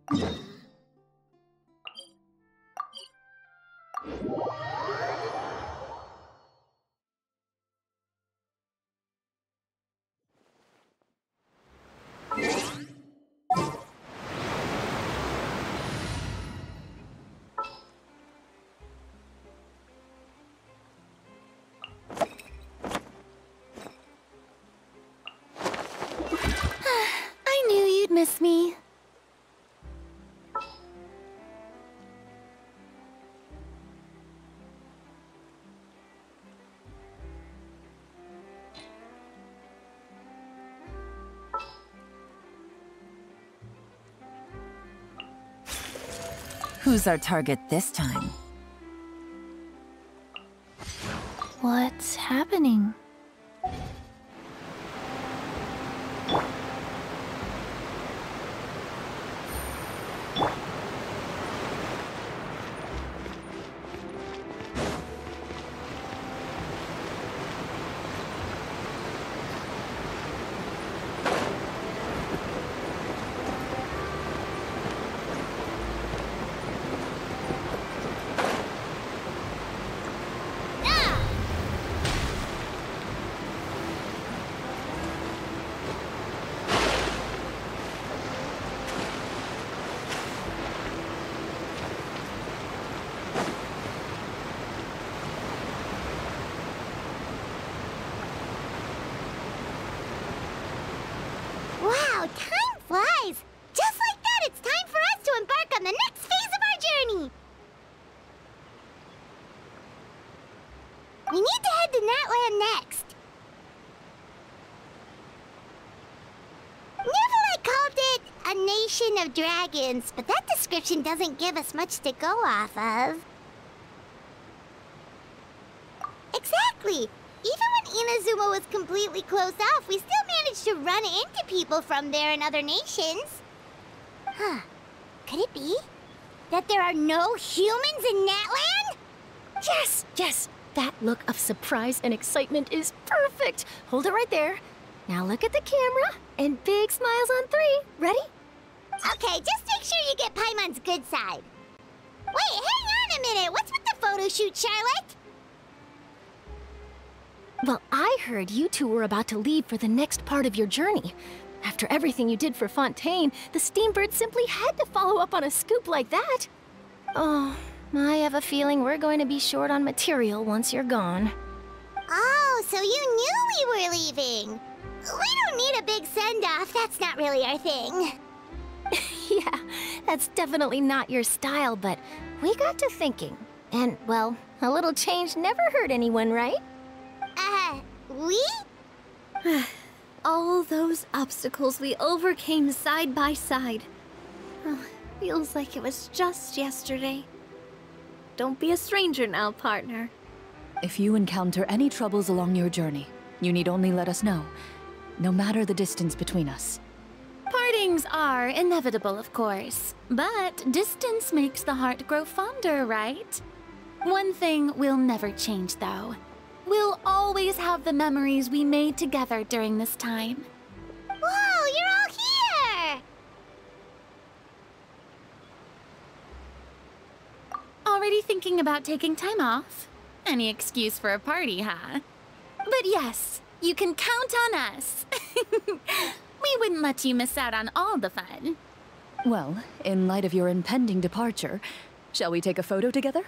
I knew you'd miss me. Who's our target this time? What's happening? Wow, time flies! Just like that, it's time for us to embark on the next phase of our journey! We need to head to Natlan next. Natlan called it a nation of dragons, but that description doesn't give us much to go off of. Exactly! Even when Inazuma was completely closed off, we still managed to run into people from there in other nations. Huh. Could it be that there are no humans in Natlan? Yes, yes! That look of surprise and excitement is perfect! Hold it right there. Now look at the camera, and big smiles on 3. Ready? Okay, just make sure you get Paimon's good side. Wait, hang on a minute! What's with the photo shoot, Charlotte? Well, I heard you two were about to leave for the next part of your journey. After everything you did for Fontaine, the Steambird simply had to follow up on a scoop like that. Oh, I have a feeling we're going to be short on material once you're gone. Oh, so you knew we were leaving. We don't need a big send-off. That's not really our thing. Yeah, that's definitely not your style, but we got to thinking. And, well, a little change never hurt anyone, right? We? All those obstacles we overcame side by side. Oh, feels like it was just yesterday. Don't be a stranger now, partner. If you encounter any troubles along your journey, you need only let us know, no matter the distance between us. Partings are inevitable, of course, but distance makes the heart grow fonder, right? One thing will never change, though. We'll always have the memories we made together during this time. Whoa, you're all here! Already thinking about taking time off? Any excuse for a party, huh? But yes, you can count on us. We wouldn't let you miss out on all the fun. Well, in light of your impending departure, shall we take a photo together?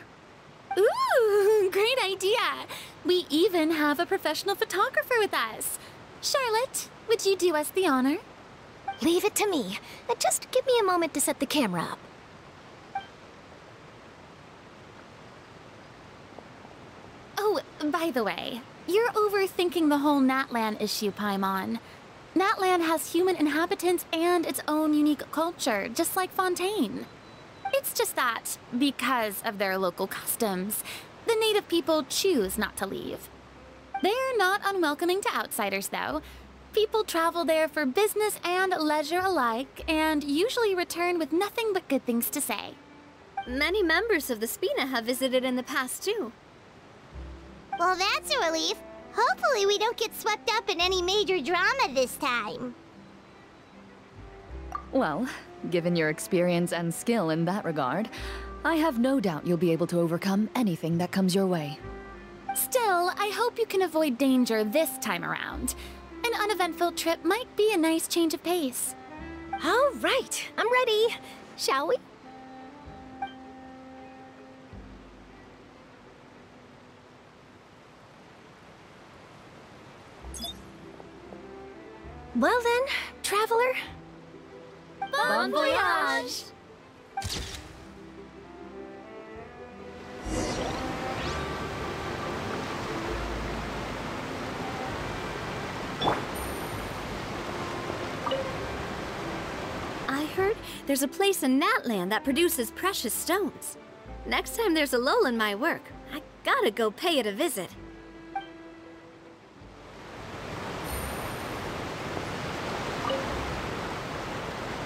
Ooh, great idea! We even have a professional photographer with us. Charlotte, would you do us the honor? Leave it to me. Just give me a moment to set the camera up. Oh, by the way, you're overthinking the whole Natlan issue, Paimon. Natlan has human inhabitants and its own unique culture, just like Fontaine. It's just that, because of their local customs, the native people choose not to leave. They're not unwelcoming to outsiders, though. People travel there for business and leisure alike, and usually return with nothing but good things to say. Many members of the Spina have visited in the past, too. Well, that's a relief. Hopefully we don't get swept up in any major drama this time. Well, given your experience and skill in that regard, I have no doubt you'll be able to overcome anything that comes your way. Still, I hope you can avoid danger this time around. An uneventful trip might be a nice change of pace. All right, I'm ready. Shall we? Well then, traveler. Bon voyage! I heard there's a place in Natlan that produces precious stones. Next time there's a lull in my work, I gotta go pay it a visit.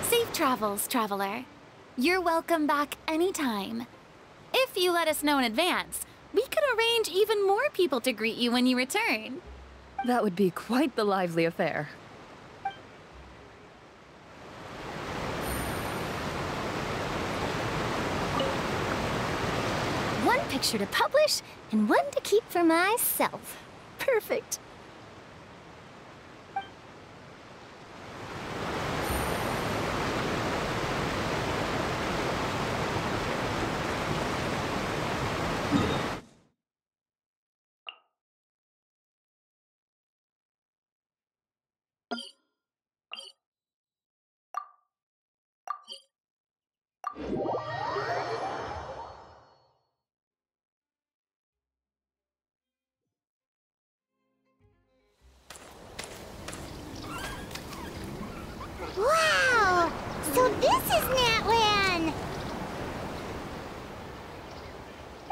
Safe travels, traveler. You're welcome back anytime. If you let us know in advance, we could arrange even more people to greet you when you return. That would be quite the lively affair. One picture to publish and one to keep for myself. Perfect. Wow! So this is Natlan!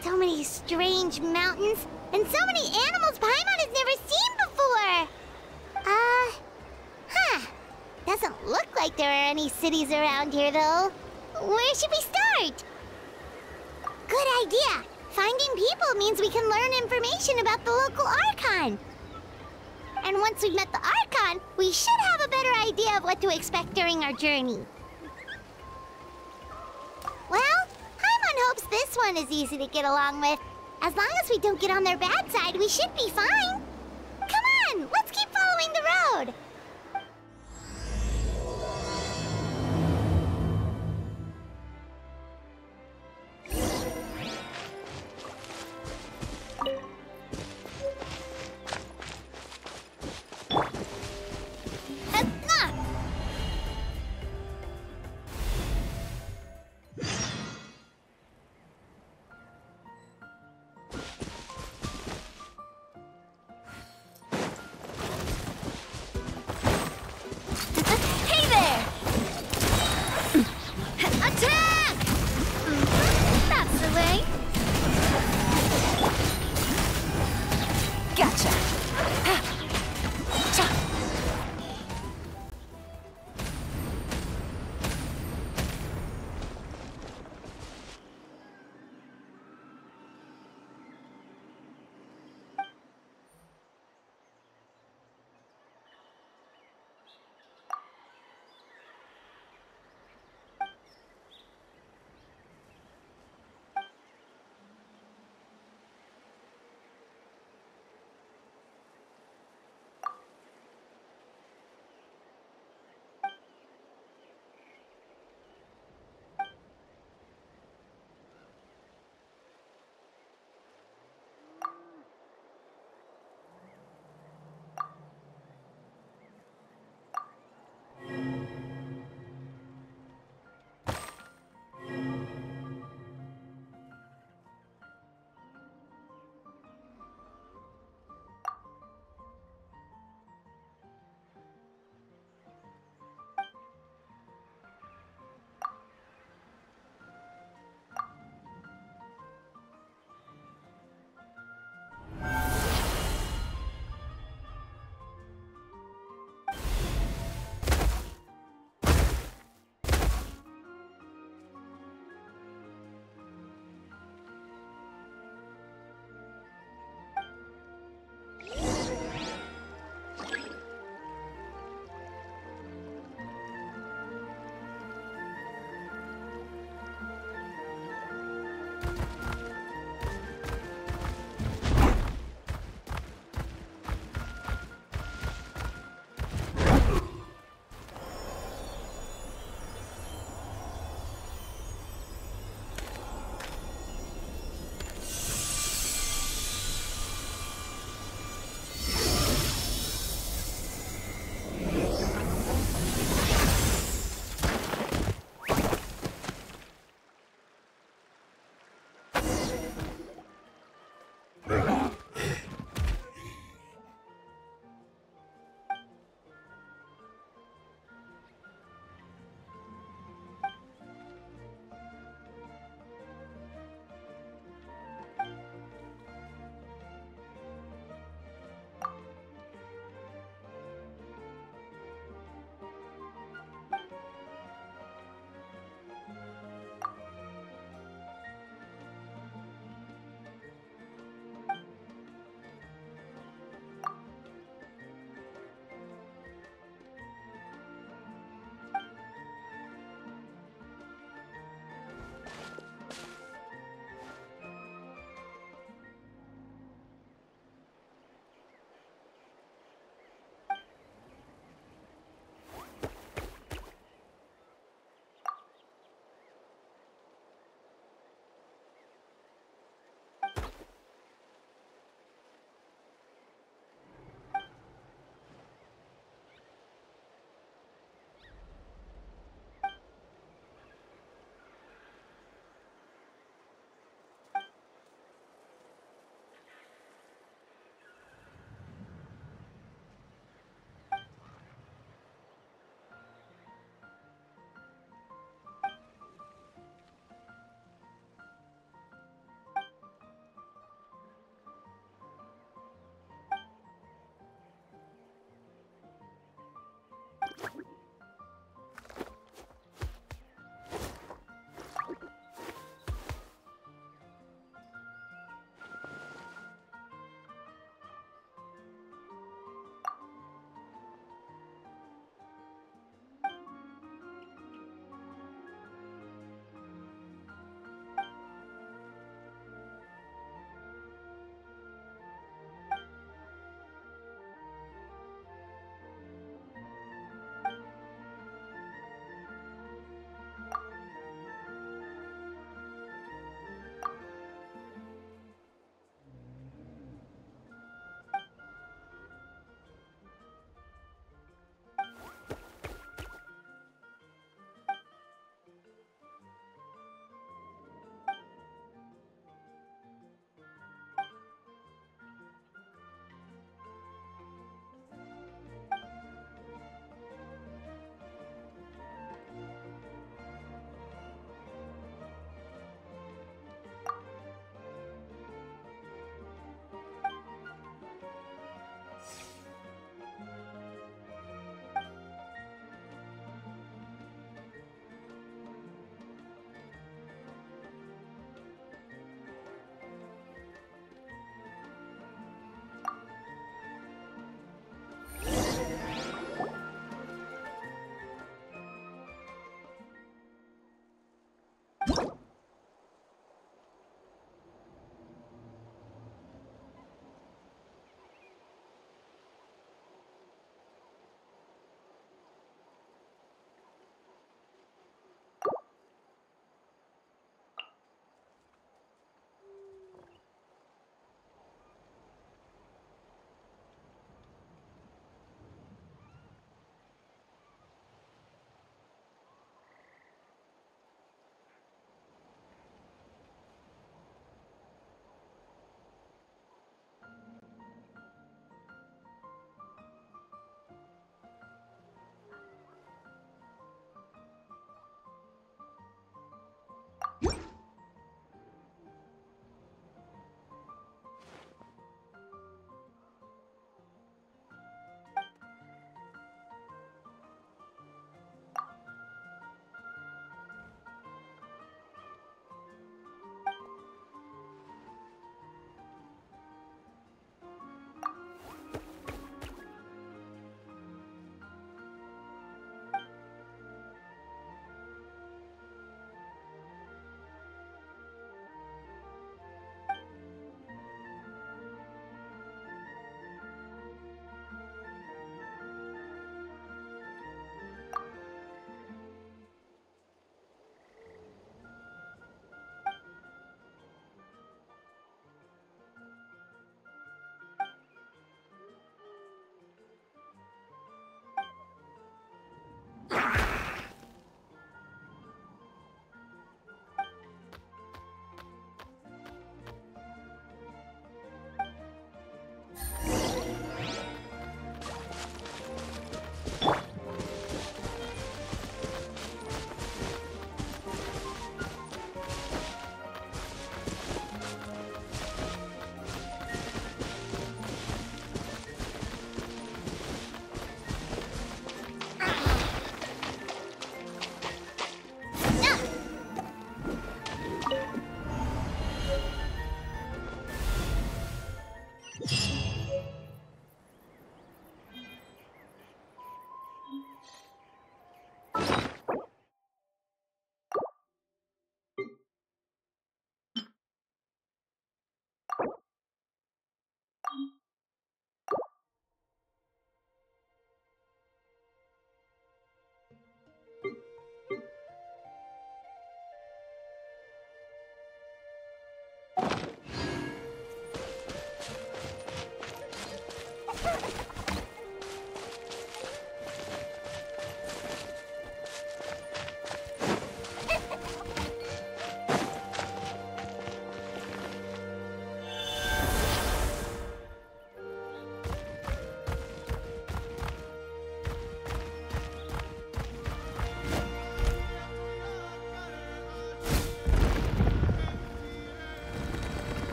So many strange mountains, and so many animals Paimon has never seen before! Doesn't look like there are any cities around here, though. Where should we start? Good idea! Finding people means we can learn information about the local Archon. And once we've met the Archon, we should have a better idea of what to expect during our journey. Well, Paimon hopes this one is easy to get along with. As long as we don't get on their bad side, we should be fine. Come on, let's keep following the road.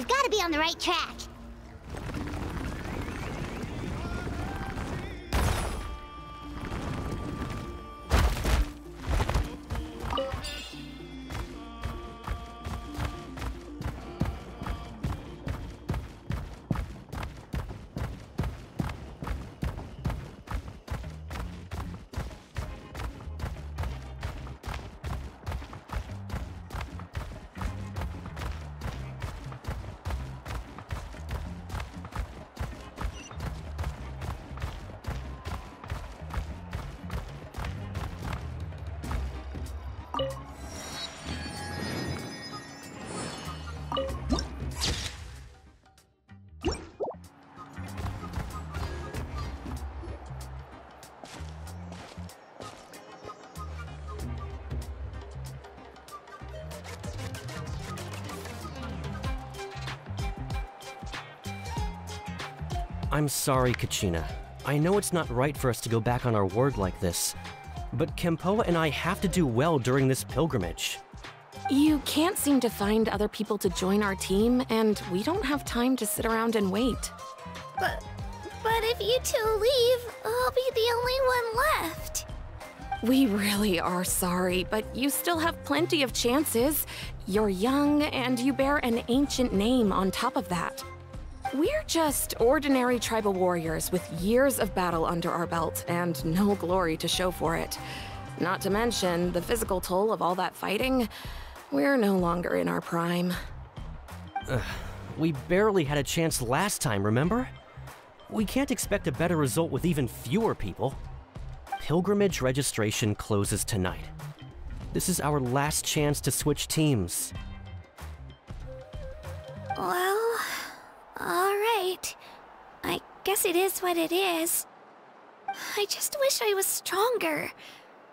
We've got to be on the right track. I'm sorry, Kachina. I know it's not right for us to go back on our word like this, but Kempoa and I have to do well during this pilgrimage. You can't seem to find other people to join our team, and we don't have time to sit around and wait. But if you two leave, I'll be the only one left. We really are sorry, but you still have plenty of chances. You're young, and you bear an ancient name on top of that. We're just ordinary tribal warriors with years of battle under our belt and no glory to show for it. Not to mention the physical toll of all that fighting. We're no longer in our prime. We barely had a chance last time, remember? We can't expect a better result with even fewer people. Pilgrimage registration closes tonight. This is our last chance to switch teams. Well, all right. I guess it is what it is. I just wish I was stronger.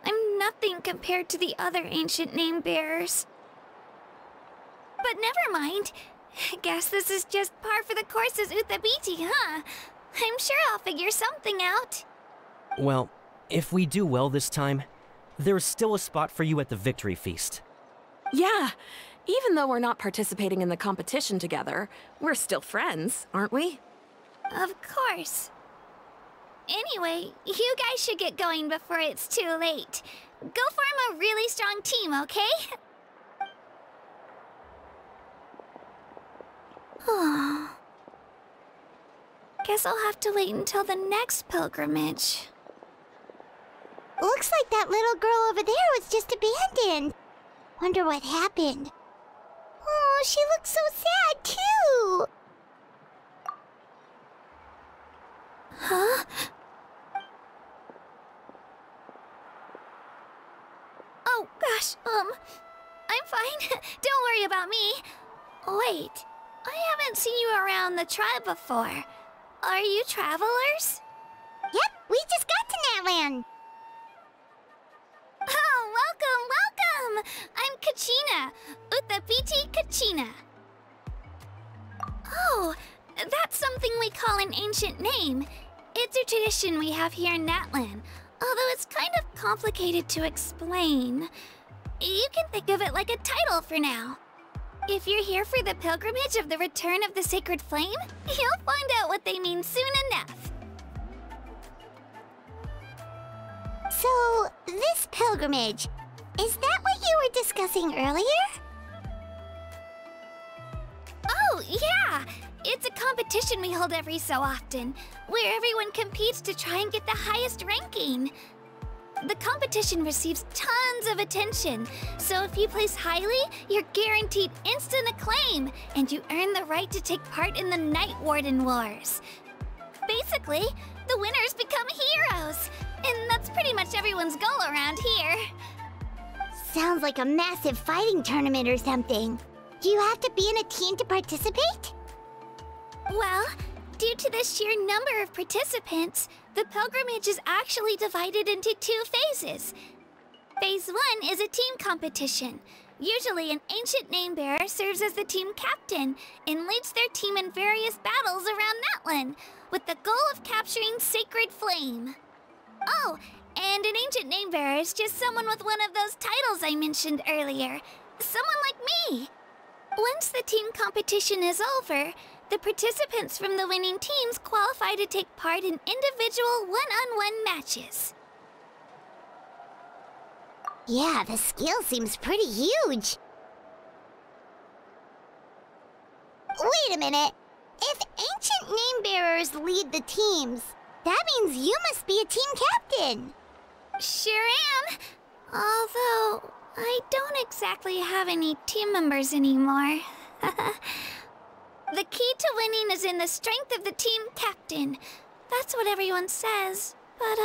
I'm nothing compared to the other ancient name bearers. But never mind. Guess this is just par for the course as Uthabiti, huh? I'm sure I'll figure something out. Well, if we do well this time, there's still a spot for you at the victory feast. Yeah, even though we're not participating in the competition together, we're still friends, aren't we? Of course. Anyway, you guys should get going before it's too late. Go form a really strong team, okay? Guess I'll have to wait until the next pilgrimage. Looks like that little girl over there was just abandoned. Wonder what happened. Oh, she looks so sad, too. Huh? Oh, gosh, I'm fine. Don't worry about me. Wait, I haven't seen you around the tribe before. Are you travelers? Yep, we just got to Natlan. Oh, welcome, welcome! I'm Kachina, Uthabiti Kachina. Oh, that's something we call an ancient name. It's a tradition we have here in Natlan, although it's kind of complicated to explain. You can think of it like a title for now. If you're here for the pilgrimage of the return of the sacred flame, you'll find out what they mean soon enough. So, this pilgrimage, is that what you were discussing earlier? Oh, yeah! It's a competition we hold every so often, where everyone competes to try and get the highest ranking. The competition receives tons of attention, so if you place highly, you're guaranteed instant acclaim, and you earn the right to take part in the Night Warden Wars. Basically, the winners become heroes, and that's pretty much everyone's goal around here. Sounds like a massive fighting tournament or something. Do you have to be in a team to participate? Well, due to the sheer number of participants, the pilgrimage is actually divided into 2 phases. Phase 1 is a team competition. Usually an ancient name bearer serves as the team captain and leads their team in various battles around Natlan, with the goal of capturing Sacred Flame. Oh, and an ancient name bearer is just someone with one of those titles I mentioned earlier. Someone like me. Once the team competition is over, the participants from the winning teams qualify to take part in individual one-on-one matches. Yeah, the scale seems pretty huge. Wait a minute. If ancient name-bearers lead the teams, that means you must be a team captain. Sure am. Although, I don't exactly have any team members anymore. The key to winning is in the strength of the team captain. That's what everyone says. But,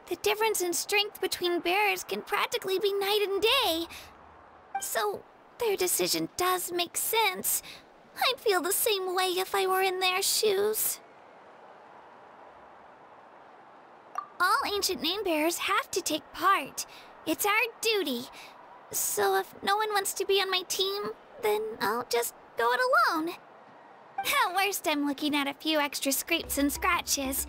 the difference in strength between bearers can practically be night and day. So, their decision does make sense. I'd feel the same way if I were in their shoes. All ancient name bearers have to take part. It's our duty. So if no one wants to be on my team, then I'll just go it alone. At worst, I'm looking at a few extra scrapes and scratches.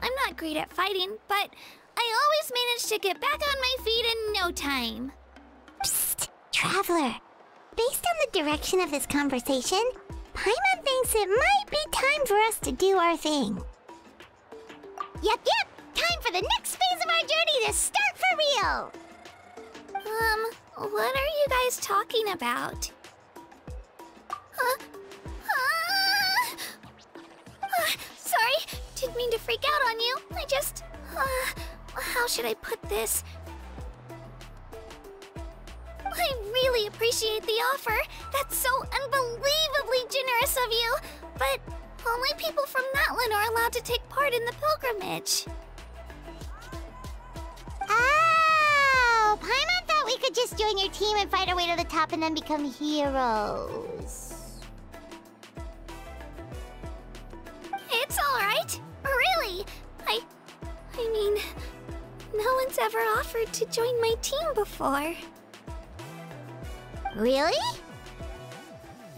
I'm not great at fighting, but I always manage to get back on my feet in no time. Psst, Traveler. Based on the direction of this conversation, Paimon thinks it might be time for us to do our thing. Yep. Time for the next phase of our journey to start for real! What are you guys talking about? Sorry, didn't mean to freak out on you. I just, how should I put this? I really appreciate the offer. That's so unbelievably generous of you. But only people from Natlan are allowed to take part in the pilgrimage. Oh! Paimon thought we could just join your team and fight our way to the top and then become heroes. It's alright. Really. I mean, no one's ever offered to join my team before. Really?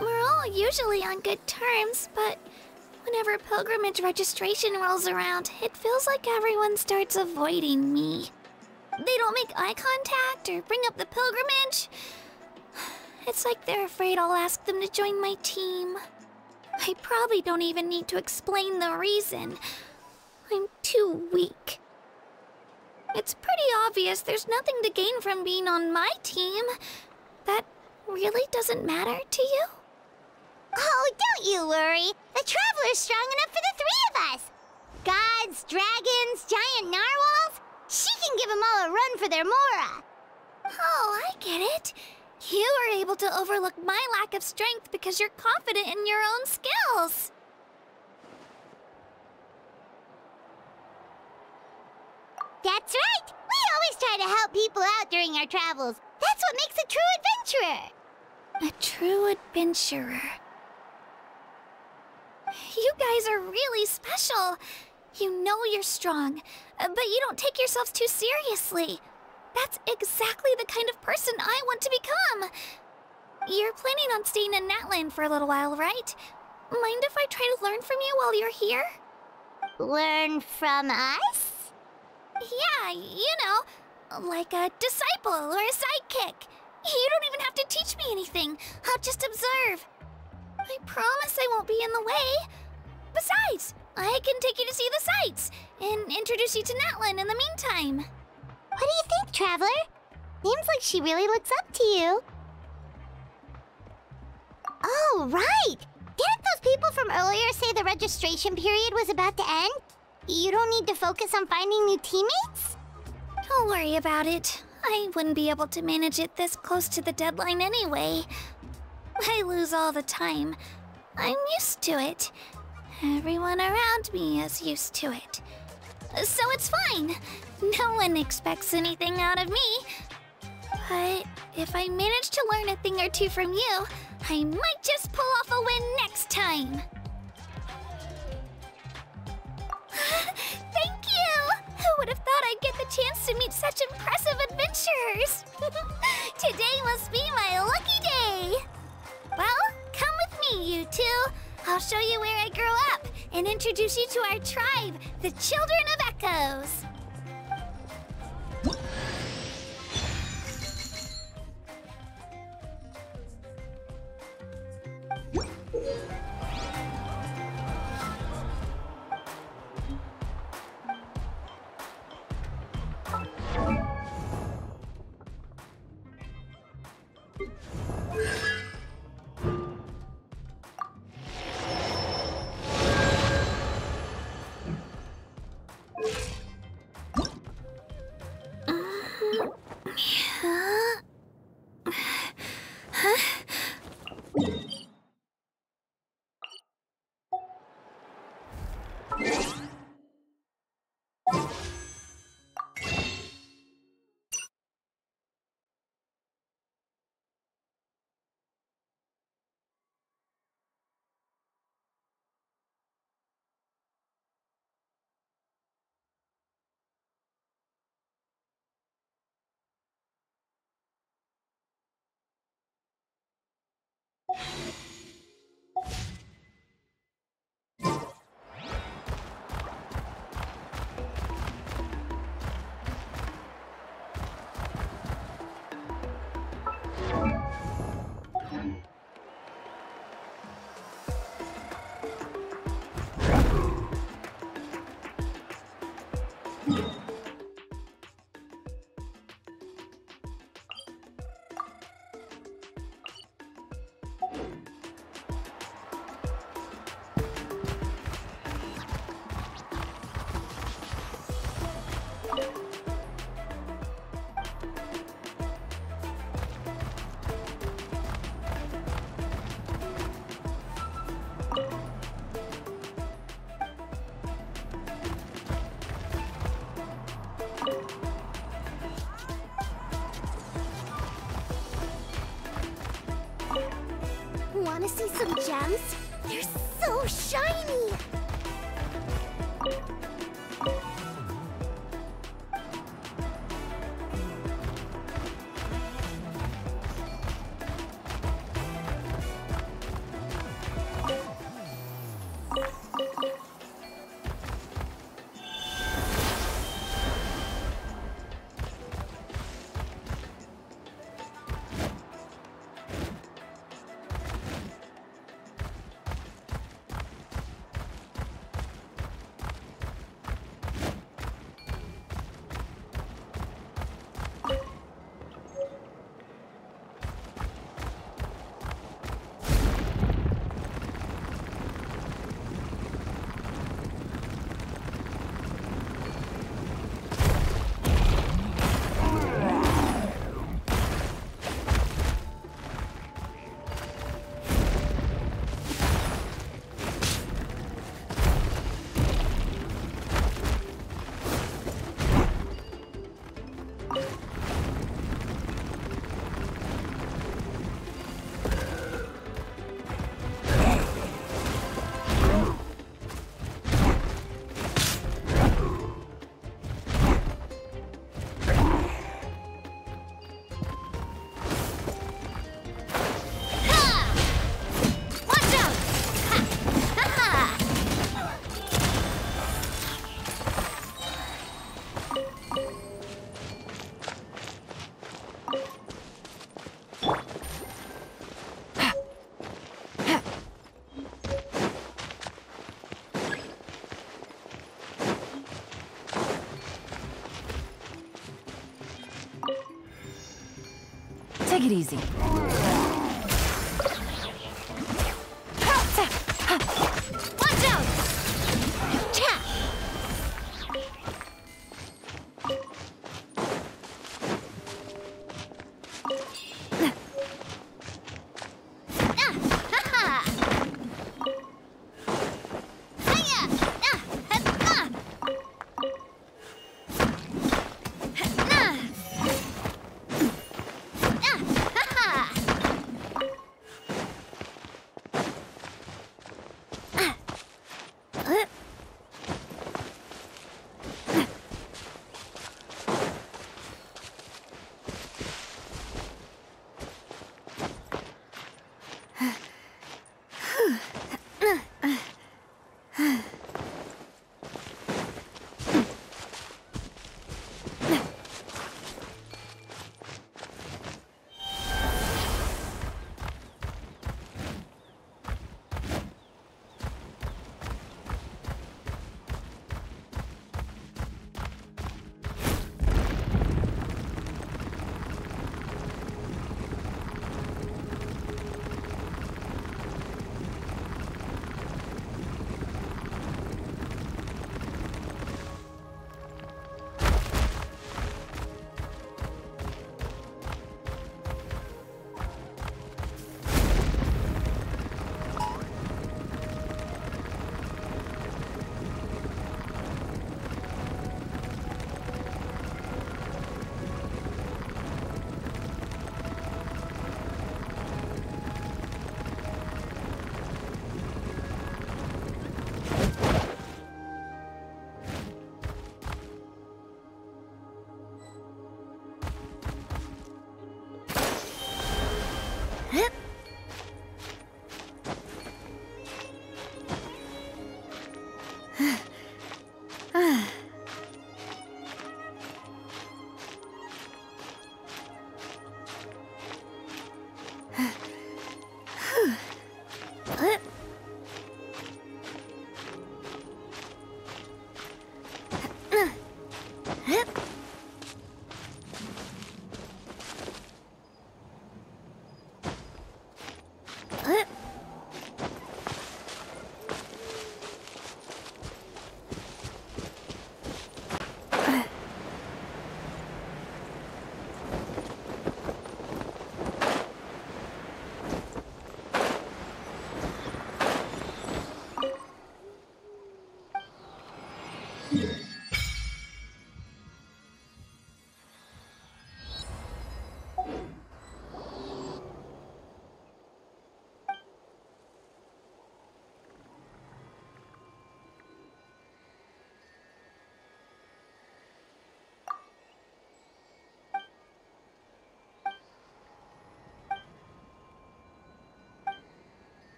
We're all usually on good terms, but whenever pilgrimage registration rolls around, it feels like everyone starts avoiding me. They don't make eye contact or bring up the pilgrimage. It's like they're afraid I'll ask them to join my team. I probably don't even need to explain the reason. I'm too weak. It's pretty obvious there's nothing to gain from being on my team. That really doesn't matter to you? Oh, don't you worry. The Traveler's strong enough for the three of us. Gods, dragons, giant narwhals. She can give them all a run for their Mora. Oh, I get it. You were able to overlook my lack of strength because you're confident in your own skills. That's right. We always try to help people out during our travels. That's what makes a true adventurer. A true adventurer. You guys are really special. You know you're strong, but you don't take yourselves too seriously. That's exactly the kind of person I want to become. You're planning on staying in Natlan for a little while, right? Mind if I try to learn from you while you're here? Learn from us? Yeah, you know, like a disciple or a sidekick. You don't even have to teach me anything. I'll just observe. I promise I won't be in the way. Besides, I can take you to see the sights and introduce you to Natlan in the meantime. What do you think, Traveler? Seems like she really looks up to you. Oh, right! Didn't those people from earlier say the registration period was about to end? You don't need to focus on finding new teammates? Don't worry about it. I wouldn't be able to manage it this close to the deadline anyway. I lose all the time. I'm used to it. Everyone around me is used to it. So it's fine. No one expects anything out of me. But if I manage to learn a thing or two from you, I might just pull off a win next time. Thank you! Who would have thought I'd get the chance to meet such impressive adventurers? Today must be my lucky day! Well, come with me, you two. I'll show you where I grew up and introduce you to our tribe, the Children of Echoes. Wanna see some gems? They're so shiny! Take it easy. Watch out!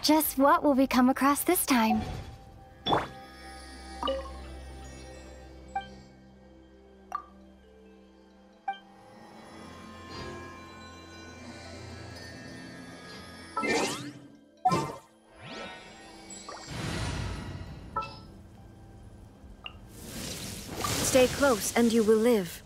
Just what will we come across this time? Stay close and you will live.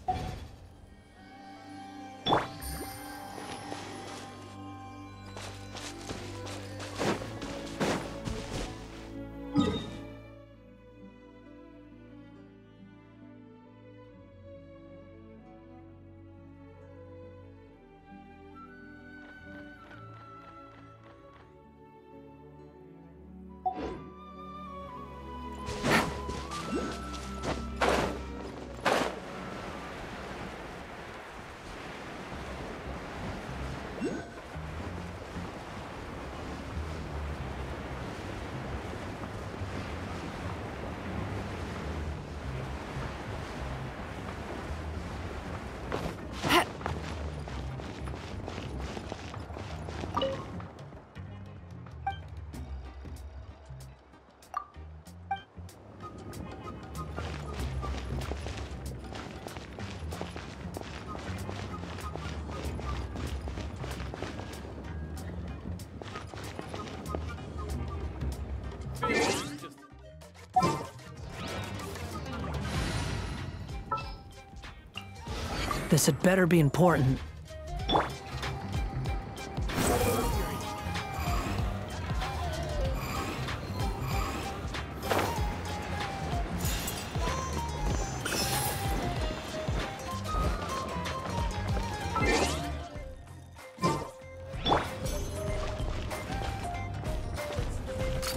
This had better be important.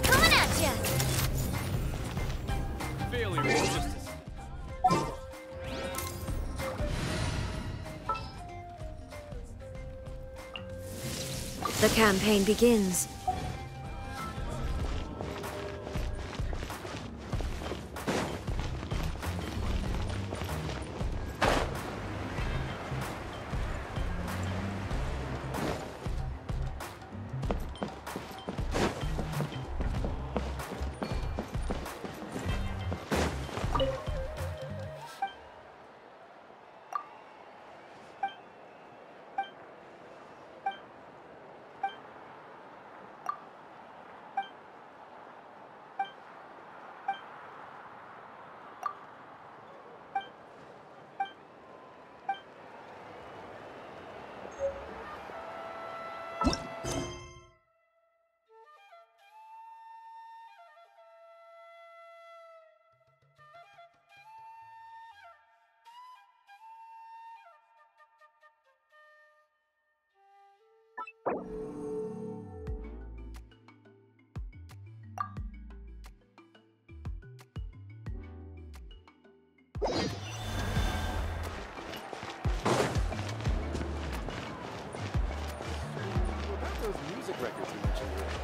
Coming at ya! Failure is just The campaign begins. those music records you mentioned earlier.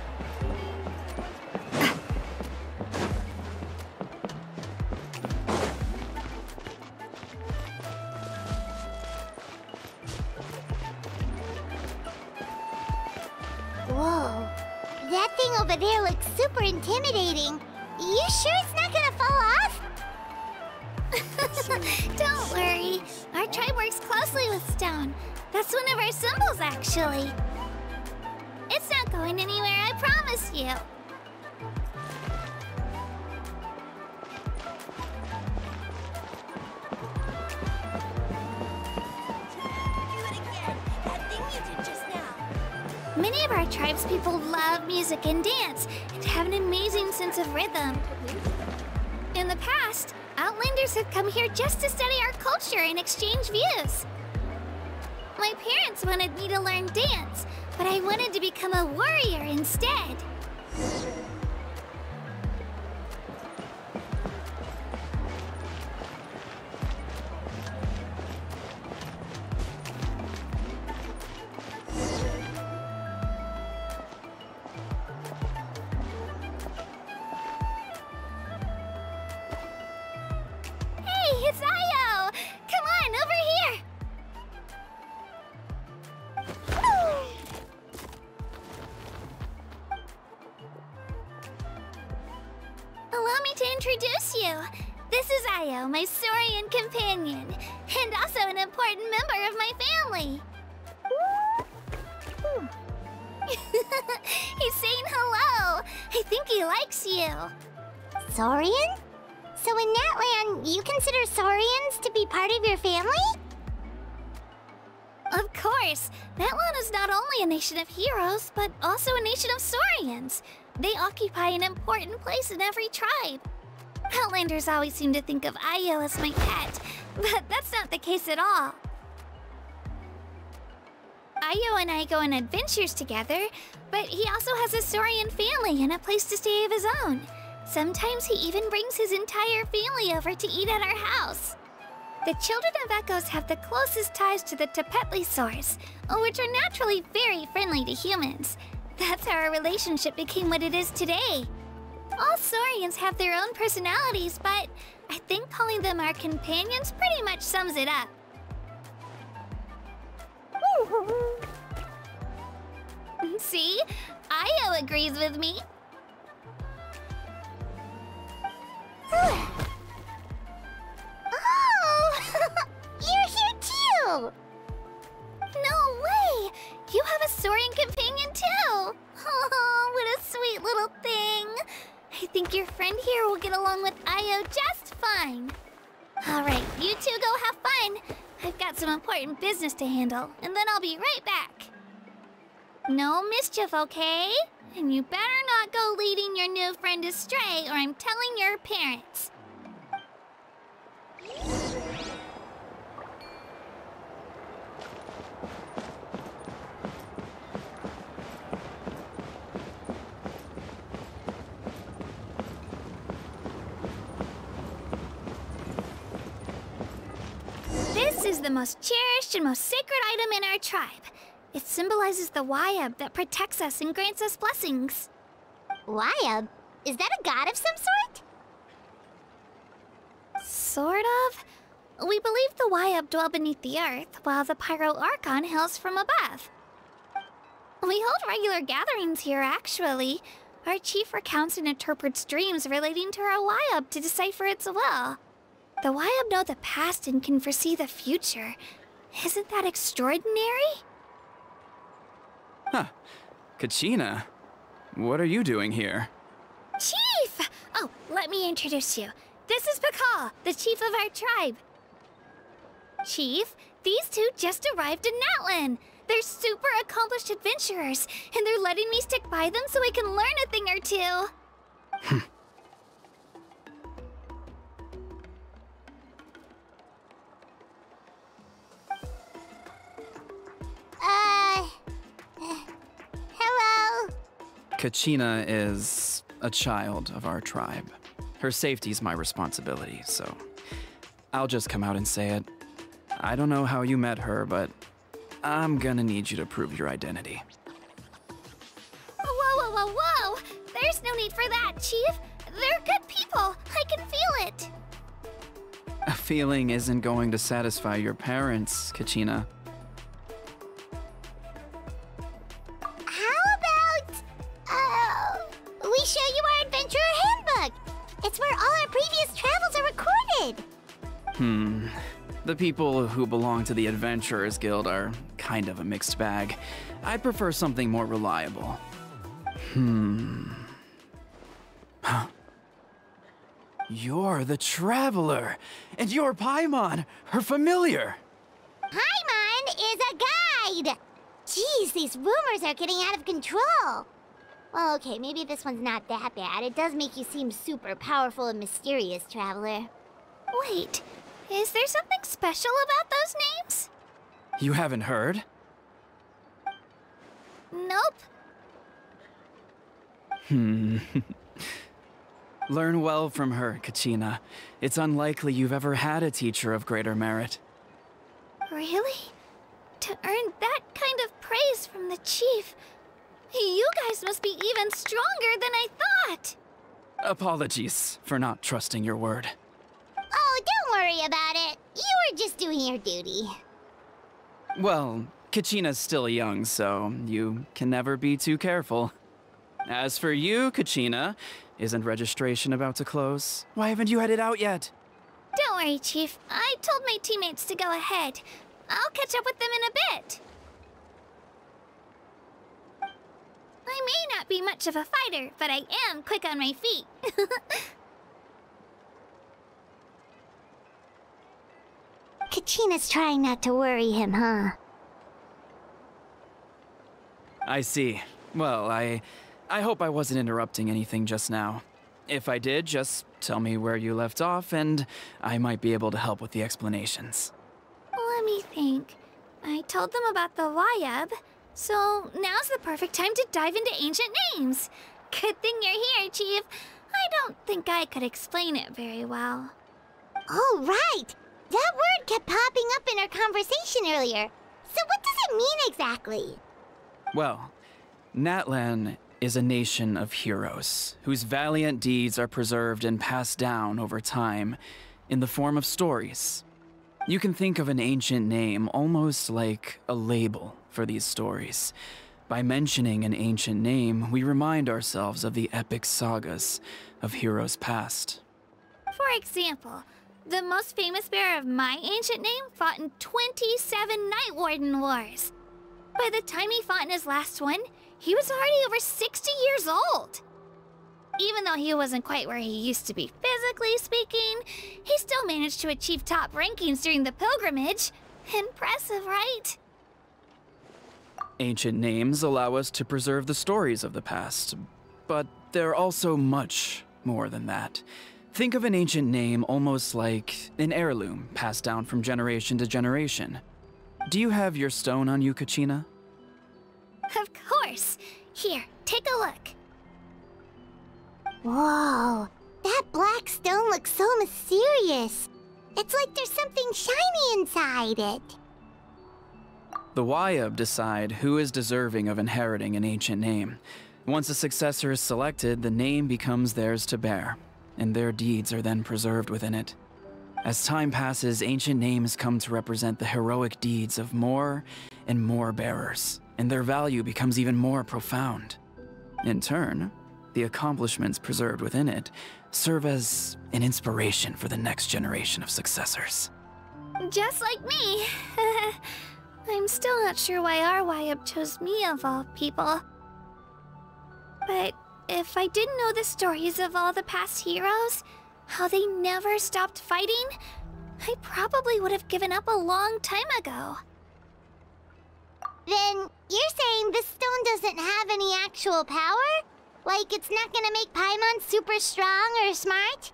Whoa. That thing over there looks super intimidating. You sure it's not gonna fall off? Don't worry. Our tribe works closely with stone. That's one of our symbols, actually. It's not going anywhere, I promise you. Many of our tribespeople love music and dance, and have an amazing sense of rhythm. In the past, Outlanders have come here just to study our culture and exchange views. My parents wanted me to learn dance, but I wanted to become a warrior instead. It's Io! Come on, over here! introduce you. This is Io, my Saurian companion, and also an important member of my family. He's saying hello. I think he likes you. Saurian? So in Natlan, you consider Saurians to be part of your family? Of course. Natlan is not only a nation of heroes, but also a nation of Saurians. They occupy an important place in every tribe. Outlanders always seem to think of Io as my pet, but that's not the case at all. Io and I go on adventures together, but he also has a Saurian family and a place to stay of his own. Sometimes he even brings his entire family over to eat at our house. The children of Echoes have the closest ties to the Tepetlisaurs, which are naturally very friendly to humans. That's how our relationship became what it is today. All Saurians have their own personalities, but I think calling them our companions pretty much sums it up. See? Io agrees with me. Oh! You're here too! No way! You have a Saurian companion too! Oh, what a sweet little thing! I think your friend here will get along with Io just fine. Alright, you two go have fun. I've got some important business to handle, and then I'll be right back. No mischief, okay? And you better not go leading your new friend astray, or I'm telling your parents. This is the most cherished and most sacred item in our tribe. It symbolizes the Wyab that protects us and grants us blessings. Wyab? Is that a god of some sort? Sort of. We believe the Wyab dwell beneath the earth, while the Pyro Archon hails from above. We hold regular gatherings here, actually. Our chief recounts and interprets dreams relating to our Wyab to decipher its will. The Wyab know the past and can foresee the future. Isn't that extraordinary? Huh. Kachina, what are you doing here? Chief! Oh, let me introduce you. This is Pakal, the chief of our tribe. Chief, these two just arrived in Natlan. They're super accomplished adventurers, and they're letting me stick by them so I can learn a thing or two. Hello? Kachina is a child of our tribe. Her safety's my responsibility, so I'll just come out and say it. I don't know how you met her, but I'm gonna need you to prove your identity. Whoa, whoa, whoa, whoa! There's no need for that, Chief. They're good people. I can feel it. A feeling isn't going to satisfy your parents, Kachina. We show you our adventurer handbook. It's where all our previous travels are recorded. The people who belong to the Adventurers Guild are kind of a mixed bag. I prefer something more reliable. You're the Traveler, and you're Paimon, her familiar. Paimon is a guide. Jeez, these rumors are getting out of control. Well, okay, maybe this one's not that bad. It does make you seem super powerful and mysterious, Traveler. Wait, is there something special about those names? You haven't heard? Nope. Learn well from her, Kachina. It's unlikely you've ever had a teacher of greater merit. Really? To earn that kind of praise from the chief, you guys must be even stronger than I thought! Apologies for not trusting your word. Oh, don't worry about it. You were just doing your duty. Well, Kachina's still young, so you can never be too careful. As for you, Kachina, Isn't registration about to close? Why haven't you headed out yet? Don't worry, Chief. I told my teammates to go ahead. I'll catch up with them in a bit. I may not be much of a fighter, but I am quick on my feet. Kachina's trying not to worry him, huh? I see. Well, I hope I wasn't interrupting anything just now. If I did, just tell me where you left off, and I might be able to help with the explanations. Let me think. I told them about the Wayab, so now's the perfect time to dive into ancient names. Good thing you're here, Chief. I don't think I could explain it very well. Oh, right! That word kept popping up in our conversation earlier. So what does it mean exactly? Well, Natlan is a nation of heroes whose valiant deeds are preserved and passed down over time in the form of stories. You can think of an ancient name almost like a label for these stories. By mentioning an ancient name, we remind ourselves of the epic sagas of heroes past. For example, the most famous bearer of my ancient name fought in 27 Night Warden Wars. By the time he fought in his last one, he was already over 60 years old. Even though he wasn't quite where he used to be physically speaking, he still managed to achieve top rankings during the pilgrimage. Impressive, right? Ancient names allow us to preserve the stories of the past, but they're also much more than that. Think of an ancient name almost like an heirloom passed down from generation to generation. Do you have your stone on you, Kachina? Of course. Here, take a look. Whoa, that black stone looks so mysterious. It's like there's something shiny inside it. The Wayab decide who is deserving of inheriting an ancient name. Once a successor is selected, the name becomes theirs to bear, and their deeds are then preserved within it. As time passes, ancient names come to represent the heroic deeds of more and more bearers, and their value becomes even more profound. In turn, the accomplishments preserved within it serve as an inspiration for the next generation of successors. Just like me. I'm still not sure why our Wayab chose me of all people. But if I didn't know the stories of all the past heroes, how they never stopped fighting, I probably would have given up a long time ago. Then you're saying this stone doesn't have any actual power? Like it's not gonna make Paimon super strong or smart?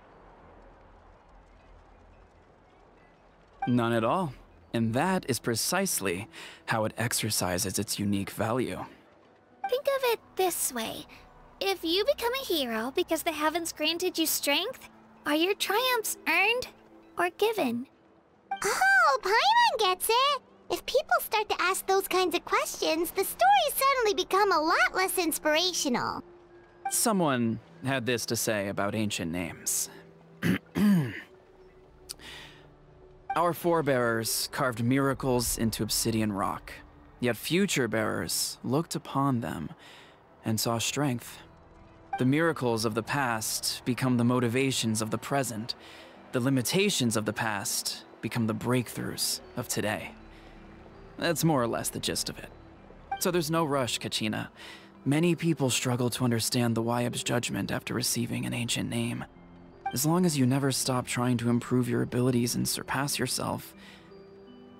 None at all. And that is precisely how it exercises its unique value. Think of it this way. If you become a hero because the heavens granted you strength, are your triumphs earned or given? Oh, Paimon gets it! If people start to ask those kinds of questions, the stories suddenly become a lot less inspirational. Someone had this to say about ancient names. Our forebears carved miracles into obsidian rock, yet future bearers looked upon them and saw strength. The miracles of the past become the motivations of the present. The limitations of the past become the breakthroughs of today. That's more or less the gist of it. So there's no rush, Kachina. Many people struggle to understand the Wayab's judgment after receiving an ancient name. As long as you never stop trying to improve your abilities and surpass yourself,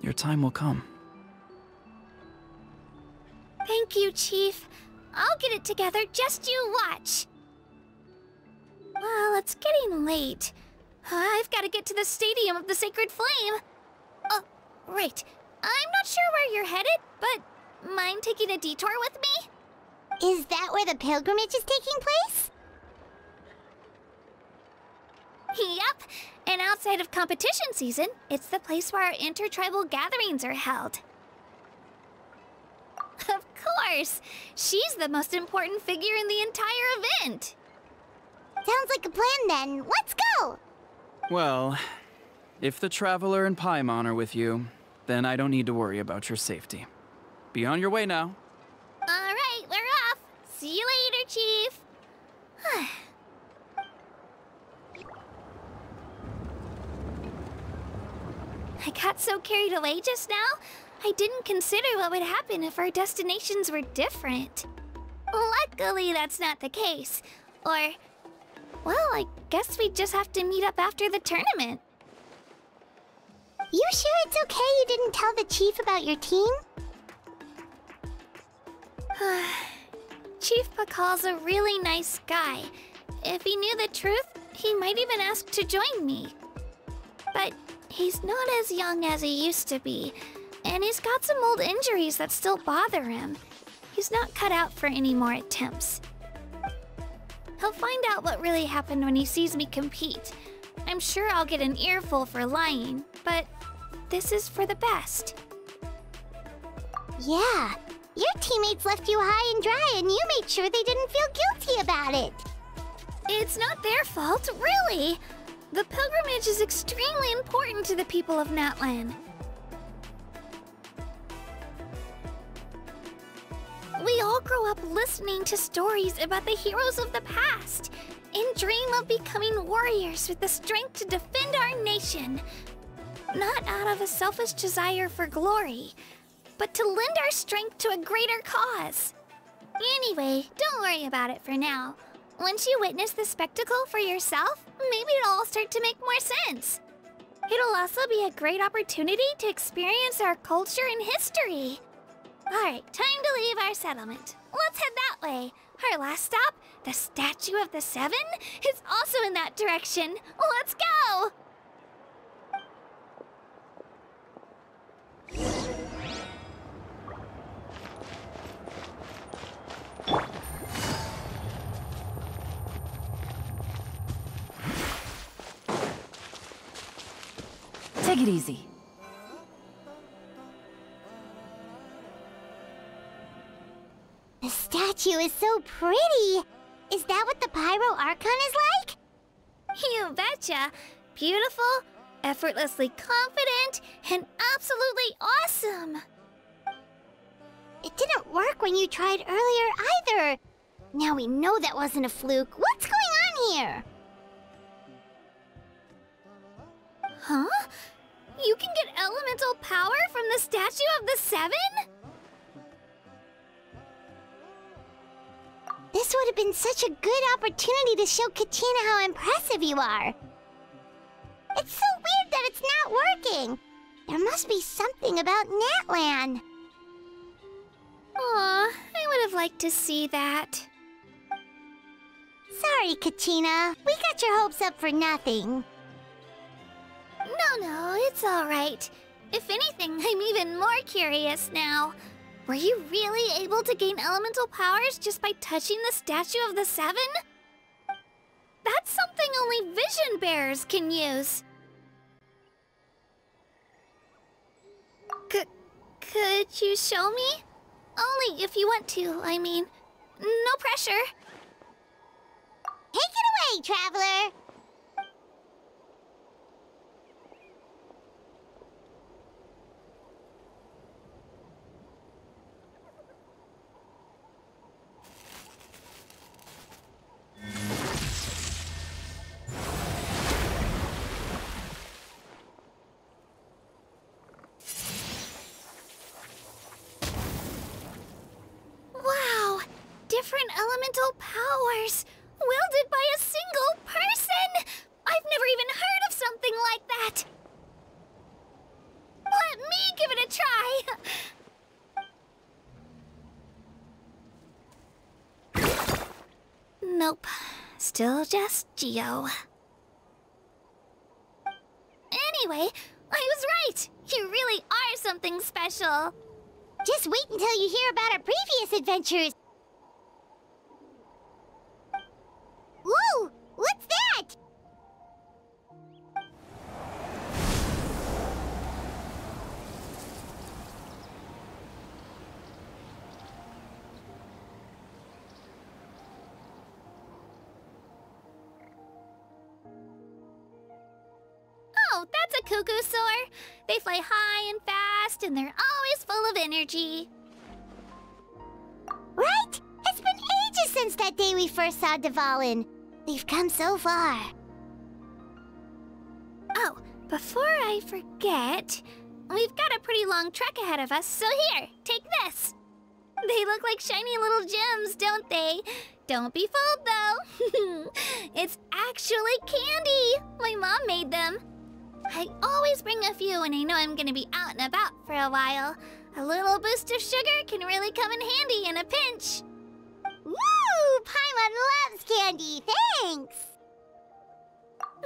your time will come. Thank you, Chief. I'll get it together, just you watch. Well, it's getting late. I've got to get to the Stadium of the Sacred Flame. Oh, right. I'm not sure where you're headed, but mind taking a detour with me? Is that where the pilgrimage is taking place? Yep, and outside of competition season, it's the place where our intertribal gatherings are held. Of course! She's the most important figure in the entire event! Sounds like a plan then. Let's go! Well, if the Traveler and Paimon are with you, then I don't need to worry about your safety. Be on your way now. Alright, we're off! See you later, Chief! I got so carried away just now, I didn't consider what would happen if our destinations were different. Luckily, that's not the case. Or, well, I guess we just have to meet up after the tournament. You sure it's okay you didn't tell the chief about your team? Chief Pakal's a really nice guy. If he knew the truth, he might even ask to join me. But he's not as young as he used to be, and he's got some old injuries that still bother him. He's not cut out for any more attempts. He'll find out what really happened when he sees me compete. I'm sure I'll get an earful for lying, but this is for the best. Yeah, your teammates left you high and dry and you made sure they didn't feel guilty about it. It's not their fault, really. The pilgrimage is extremely important to the people of Natlan. We all grow up listening to stories about the heroes of the past and dream of becoming warriors with the strength to defend our nation. Not out of a selfish desire for glory, but to lend our strength to a greater cause. Anyway, don't worry about it for now. Once you witness the spectacle for yourself, maybe it'll all start to make more sense. It'll also be a great opportunity to experience our culture and history. Alright, time to leave our settlement. Let's head that way. Our last stop, the Statue of the Seven, is also in that direction. Let's go! Take it easy. The statue is so pretty. Is that what the Pyro Archon is like? You betcha. Beautiful, effortlessly confident, and absolutely awesome. It didn't work when you tried earlier either. Now we know that wasn't a fluke. What's going on here? Huh? You can get elemental power from the Statue of the Seven? This would have been such a good opportunity to show Katina how impressive you are. It's so weird that it's not working. There must be something about Natlan. Aw, I would have liked to see that. Sorry, Katina. We got your hopes up for nothing. No, it's alright. If anything, I'm even more curious now. Were you really able to gain elemental powers just by touching the Statue of the Seven? That's something only vision bearers can use. Could you show me? Only if you want to, I mean. No pressure. Take it away, Traveler! Wow! Different elemental powers! Wielded by a single person! I've never even heard of something like that! Let me give it a try! Nope. Still just Geo. Anyway, I was right! You really are something special! Just wait until you hear about our previous adventures. Whoa! What's that? Oh, that's a cuckoo soar. They fly high and fast, and they're always full of energy. Right? It's been ages since that day we first saw Dvalin. They've come so far. Oh, Before I forget, we've got a pretty long trek ahead of us, so here, take this. They look like shiny little gems, don't they? Don't be fooled, though. It's actually candy. My mom made them. I always bring a few when I know I'm gonna be out and about for a while. A little boost of sugar can really come in handy in a pinch. Woo! Paimon loves candy, thanks!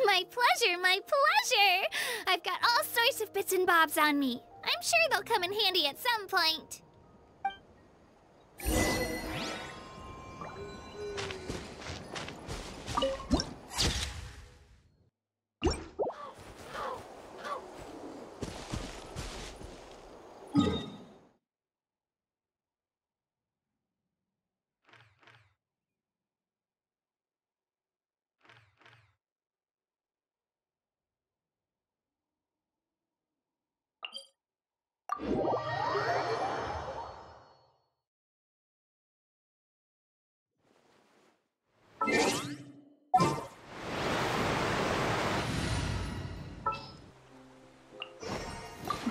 My pleasure, my pleasure! I've got all sorts of bits and bobs on me. I'm sure they'll come in handy at some point.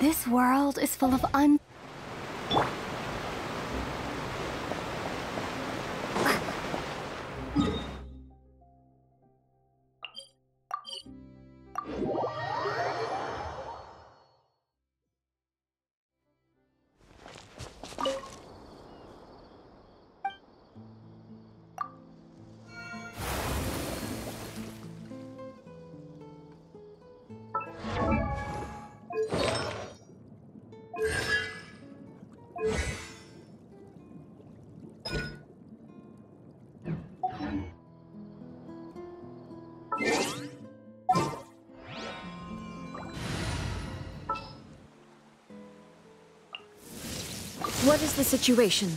This world is full of What is the situation?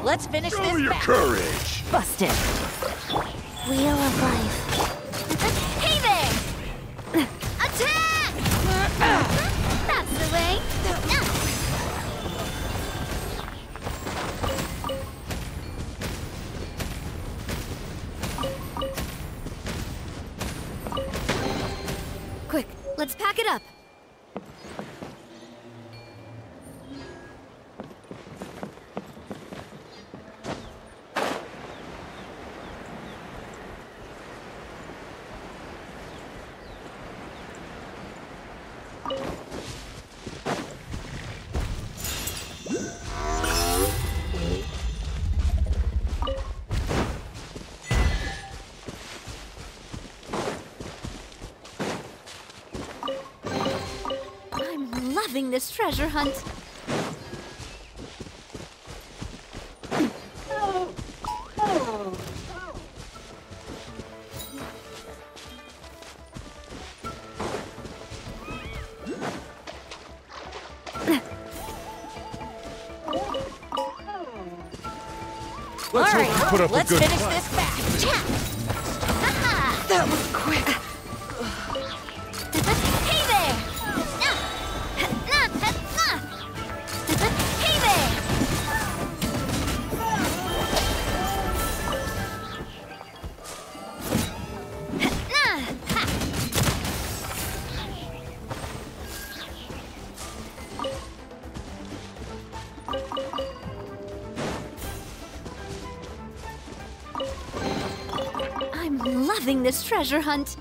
Let's finish this your batch. courage! Busted. Wheel of life. Hey there! Attack! That's the way. Quick, let's pack it up. Loving this treasure hunt. Let's hope you put up a Let's good finish fight. this batch. Haha! That was quick. Hey there! Hey there! I'm loving this treasure hunt.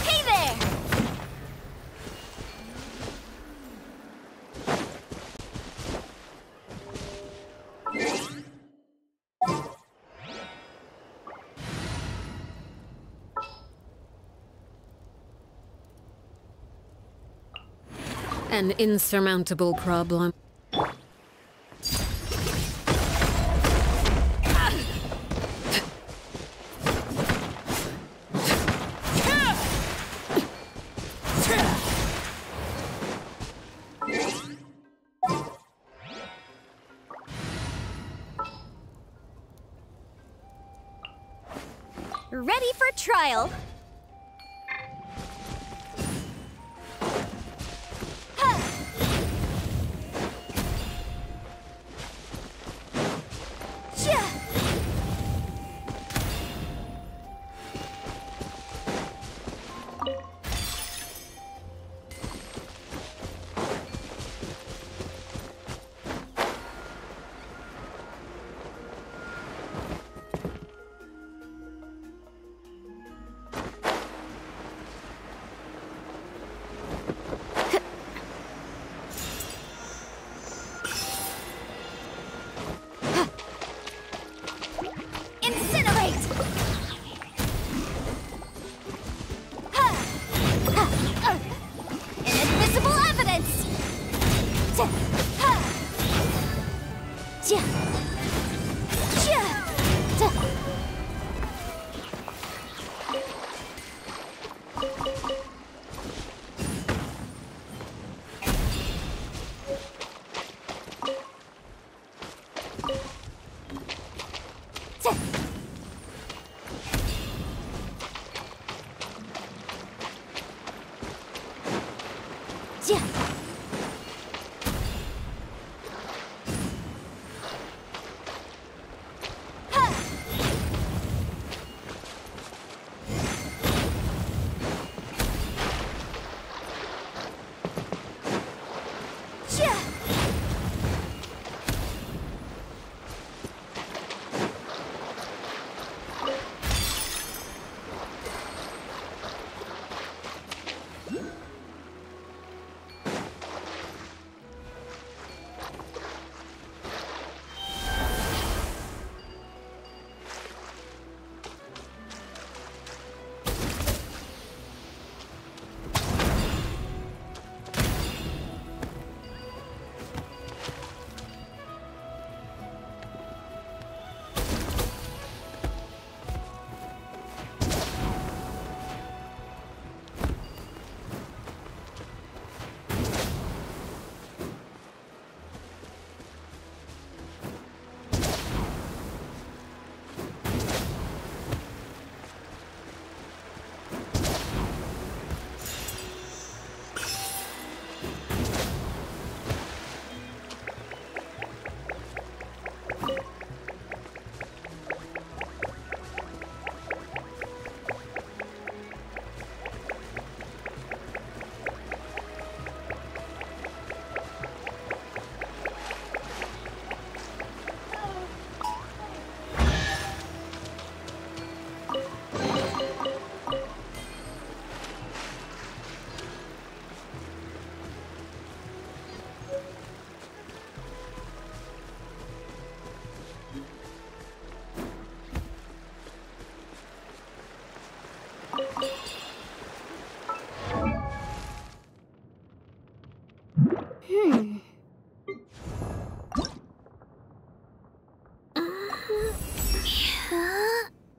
Hey there! An insurmountable problem. Ready for trial.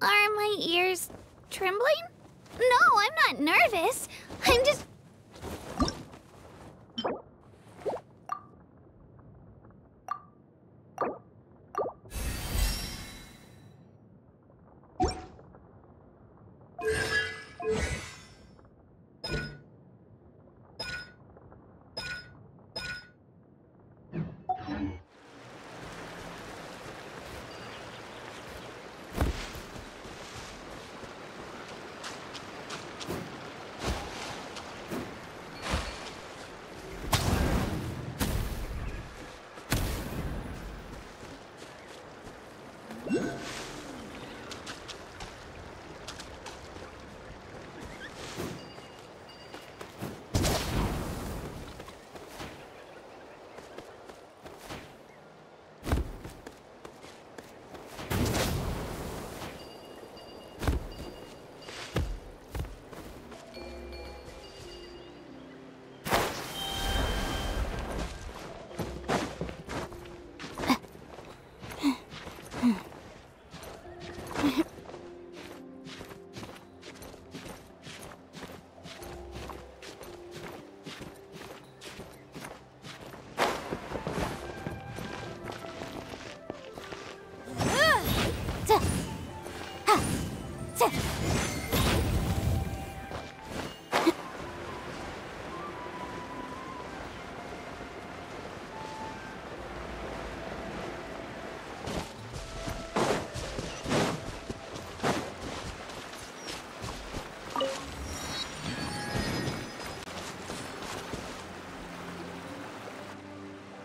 Are my ears trembling? No, I'm not nervous. I'm just...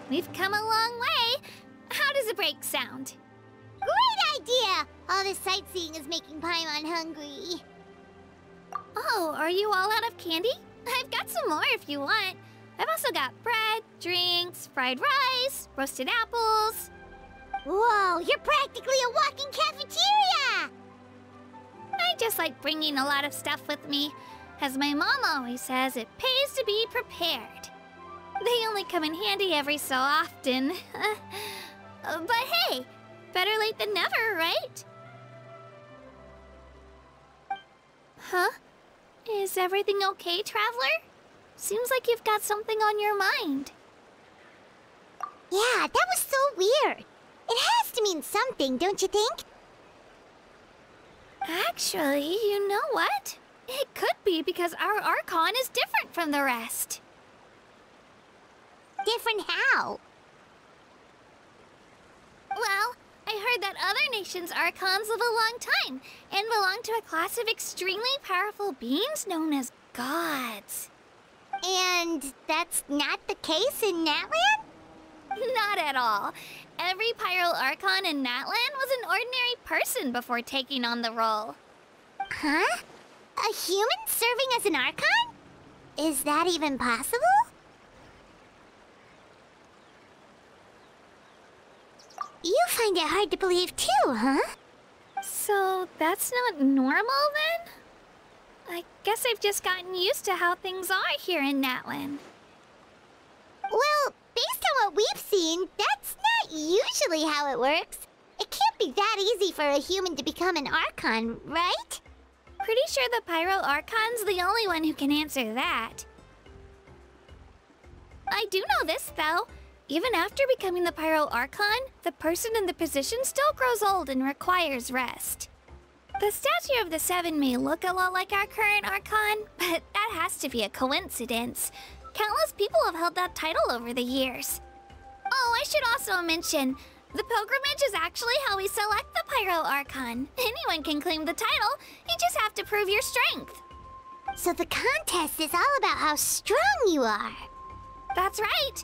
We've come a long way. How does a break sound? Great idea! All this sightseeing is making Paimon hungry. Oh, are you all out of candy? I've got some more if you want. I've also got bread, drinks, fried rice, roasted apples. Whoa, you're practically a walking cafeteria! I just like bringing a lot of stuff with me. As my mom always says, it pays to be prepared. They only come in handy every so often. But hey, better late than never, right? Huh? Is everything okay, Traveler? Seems like you've got something on your mind. Yeah, that was so weird. It has to mean something, don't you think? Actually, you know what? It could be because our Archon is different from the rest. Different how? Well, I heard that other nations' Archons live a long time and belong to a class of extremely powerful beings known as gods. And that's not the case in Natlan? Not at all. Every Pyro Archon in Natlan was an ordinary person before taking on the role. Huh? A human serving as an Archon? Is that even possible? You find it hard to believe too, huh? So that's not normal then? I guess I've just gotten used to how things are here in Natlan. Well, based on what we've seen, that's not usually how it works. It can't be that easy for a human to become an Archon, right? Pretty sure the Pyro Archon's the only one who can answer that. I do know this, though. Even after becoming the Pyro Archon, the person in the position still grows old and requires rest. The statue of the Seven may look a lot like our current Archon, but that has to be a coincidence. Countless people have held that title over the years. Oh, I should also mention, the pilgrimage is actually how we select the Pyro Archon. Anyone can claim the title, you just have to prove your strength. So the contest is all about how strong you are. That's right.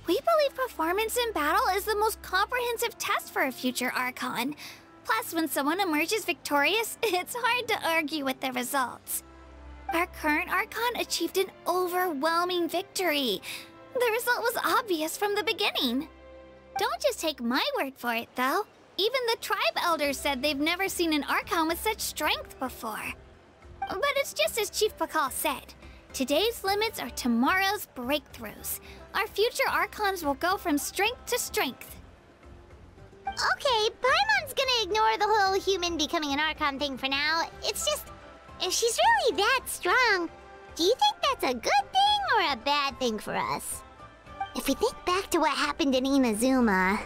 We believe performance in battle is the most comprehensive test for a future Archon. Plus, when someone emerges victorious, it's hard to argue with the results. Our current Archon achieved an overwhelming victory. The result was obvious from the beginning. Don't just take my word for it, though. Even the tribe elders said they've never seen an Archon with such strength before. But it's just as Chief Pakal said. Today's limits are tomorrow's breakthroughs. Our future Archons will go from strength to strength. Okay, Paimon's gonna ignore the whole human becoming an Archon thing for now. It's just, if she's really that strong, do you think that's a good thing or a bad thing for us? If we think back to what happened in Inazuma...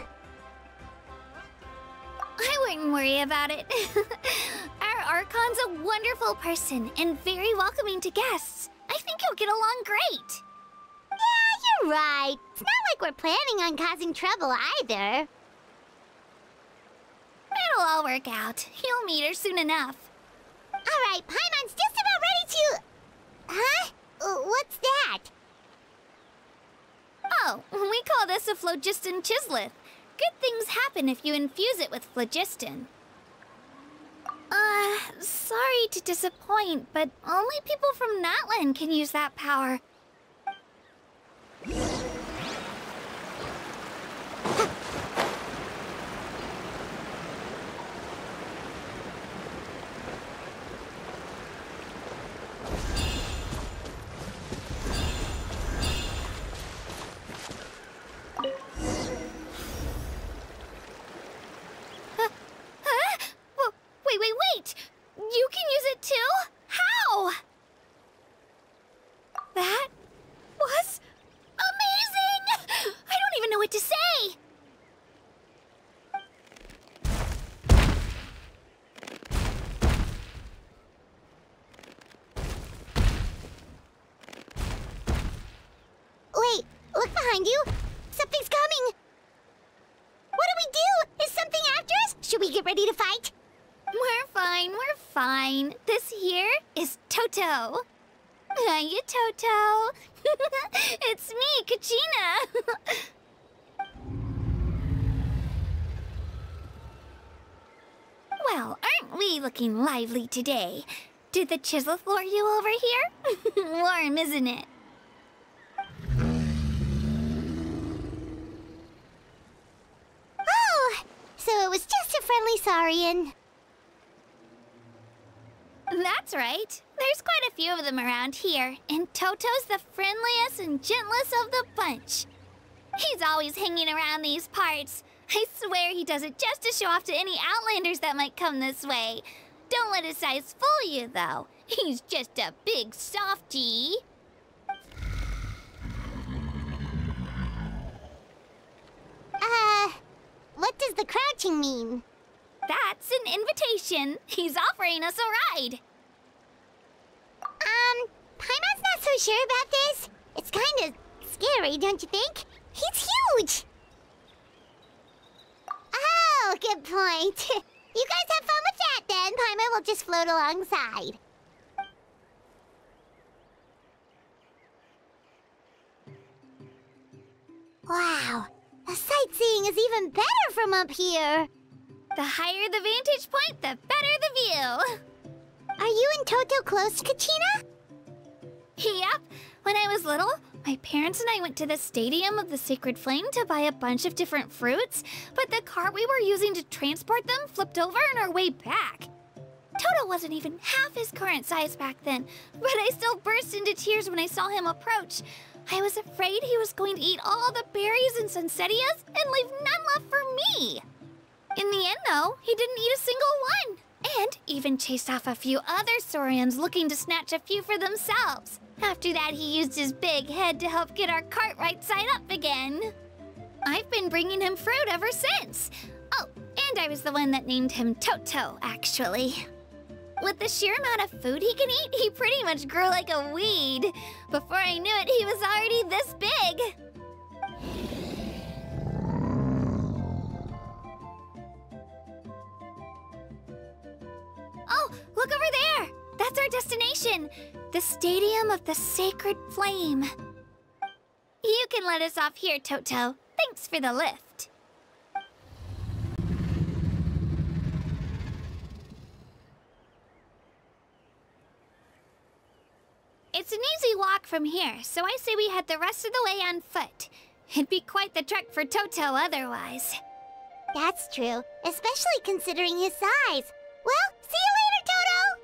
I wouldn't worry about it. Our Archon's a wonderful person and very welcoming to guests. I think he'll get along great. Yeah, you're right. It's not like we're planning on causing trouble either. It'll all work out. You'll meet her soon enough. Alright, Paimon's just about ready to... Huh? What's that? Oh, we call this a phlogiston chisleth. Good things happen if you infuse it with phlogiston. Sorry to disappoint, but only people from Natlan can use that power. Wait! You can use it too? How? That was amazing! I don't even know what to say! Wait, look behind you! Something's coming! What do we do? Is something after us? Should we get ready to fight? We're fine. This here is Toto. Hiya, Toto. It's me, Kachina. Well, aren't we looking lively today? Did the chisleth lure you over here? Warm, isn't it? Oh, so it was just a friendly Saurian. That's right. There's quite a few of them around here, and Toto's the friendliest and gentlest of the bunch. He's always hanging around these parts. I swear he does it just to show off to any Outlanders that might come this way. Don't let his size fool you, though. He's just a big softie. What does the crouching mean? That's an invitation. He's offering us a ride. Paimon's not so sure about this. It's kind of scary, don't you think? He's huge! Oh, good point. You guys have fun with that then. Paimon will just float alongside. Wow, the sightseeing is even better from up here. The higher the vantage point, the better the view. Are you and Toto close, Kachina? Yep. When I was little, my parents and I went to the Stadium of the Sacred Flame to buy a bunch of different fruits, but the cart we were using to transport them flipped over on our way back. Toto wasn't even half his current size back then, but I still burst into tears when I saw him approach. I was afraid he was going to eat all the berries and sunsettias and leave none left for me. In the end, though, he didn't eat a single one, and even chased off a few other Saurians looking to snatch a few for themselves. After that, he used his big head to help get our cart right side up again. I've been bringing him fruit ever since. Oh, and I was the one that named him Toto, actually. With the sheer amount of food he can eat, he pretty much grew like a weed. Before I knew it, he was already this big. Oh, look over there! That's our destination! The Stadium of the Sacred Flame. You can let us off here, Toto. Thanks for the lift. It's an easy walk from here, so I say we head the rest of the way on foot. It'd be quite the trek for Toto otherwise. That's true, especially considering his size. Well, see you later, Toto!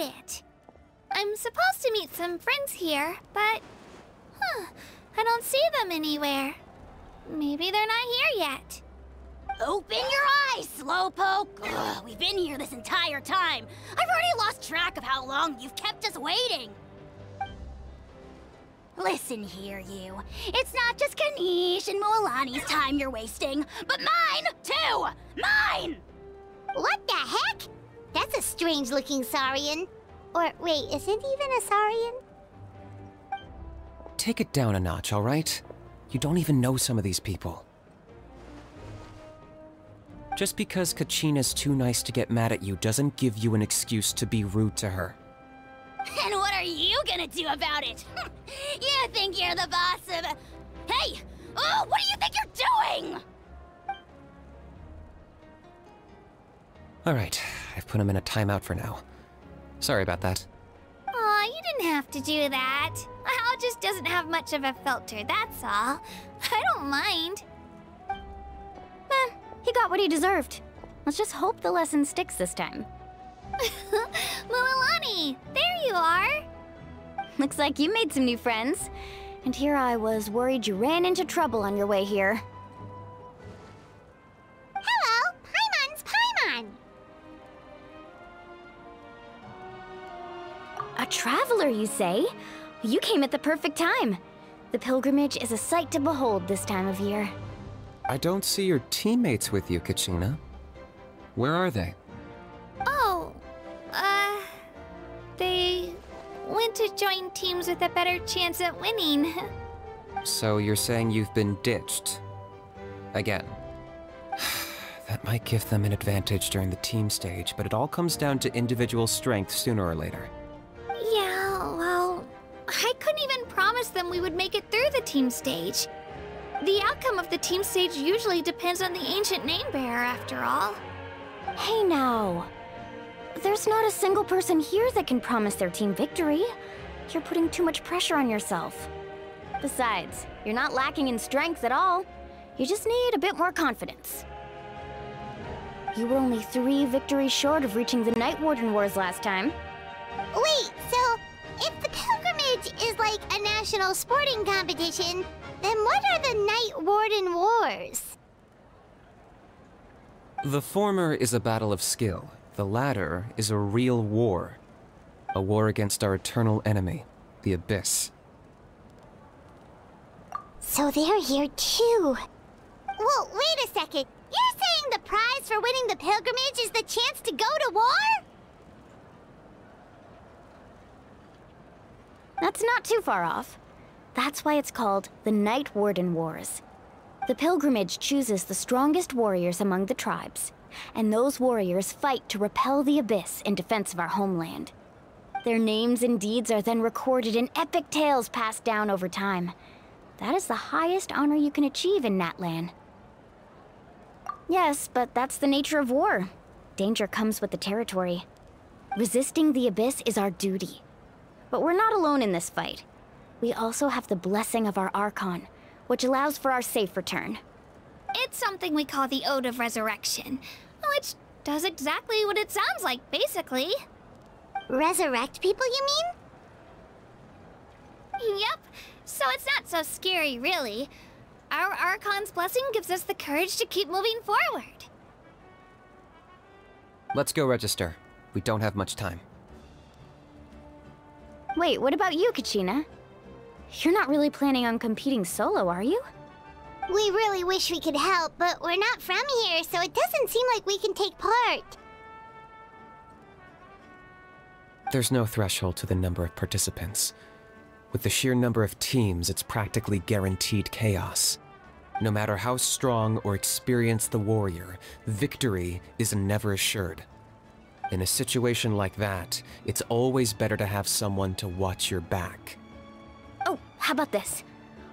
did it. I'm supposed to meet some friends here, but... I don't see them anywhere. Maybe they're not here yet. Open your eyes, Slowpoke! Ugh, we've been here this entire time. I've already lost track of how long you've kept us waiting. Listen here, you. It's not just Ganesh and Moalani's time you're wasting, but mine, too! Mine! What the heck? That's a strange-looking Saurian. Or, wait, is it even a Saurian? Take it down a notch, all right? You don't even know some of these people. Just because Kachina's too nice to get mad at you doesn't give you an excuse to be rude to her. And what are you gonna do about it? You think you're the boss of... Hey! Oh, what do you think you're doing? All right, I've put him in a timeout for now. Sorry about that. Aw, you didn't have to do that. Hal just doesn't have much of a filter, that's all. I don't mind. He got what he deserved. Let's just hope the lesson sticks this time. Mualani, there you are. Looks like you made some new friends. And here I was worried you ran into trouble on your way here. Hello, Paimon's Paimon. A traveler, you say? You came at the perfect time. The pilgrimage is a sight to behold this time of year. I don't see your teammates with you, Kachina. Where are they? Oh, they went to join teams with a better chance at winning. So you're saying you've been ditched? Again. That might give them an advantage during the team stage, but it all comes down to individual strength sooner or later. Yeah, well, I couldn't even promise them we would make it through the team stage. The outcome of the team stage usually depends on the ancient name-bearer, after all. Hey now. There's not a single person here that can promise their team victory. You're putting too much pressure on yourself. Besides, you're not lacking in strength at all. You just need a bit more confidence. You were only 3 victories short of reaching the Night Warden Wars last time. Wait, so if the pilgrimage is like a national sporting competition, then what are the Night Warden Wars? The former is a battle of skill. The latter is a real war. A war against our eternal enemy, the Abyss. So they're here too. Well, wait a second. You're saying the prize for winning the pilgrimage is the chance to go to war? That's not too far off. That's why it's called the Night Warden Wars. The pilgrimage chooses the strongest warriors among the tribes, and those warriors fight to repel the Abyss in defense of our homeland. Their names and deeds are then recorded in epic tales passed down over time. That is the highest honor you can achieve in Natlan. Yes, but that's the nature of war. Danger comes with the territory. Resisting the Abyss is our duty. But we're not alone in this fight. We also have the blessing of our Archon, which allows for our safe return. It's something we call the Ode of Resurrection, which does exactly what it sounds like, basically. Resurrect people, you mean? Yep, so it's not so scary, really. Our Archon's blessing gives us the courage to keep moving forward. Let's go register. We don't have much time. Wait, what about you, Kachina? You're not really planning on competing solo, are you? We really wish we could help, but we're not from here, so it doesn't seem like we can take part. There's no threshold to the number of participants. With the sheer number of teams, it's practically guaranteed chaos. No matter how strong or experienced the warrior, victory is never assured. In a situation like that, it's always better to have someone to watch your back. Oh, how about this?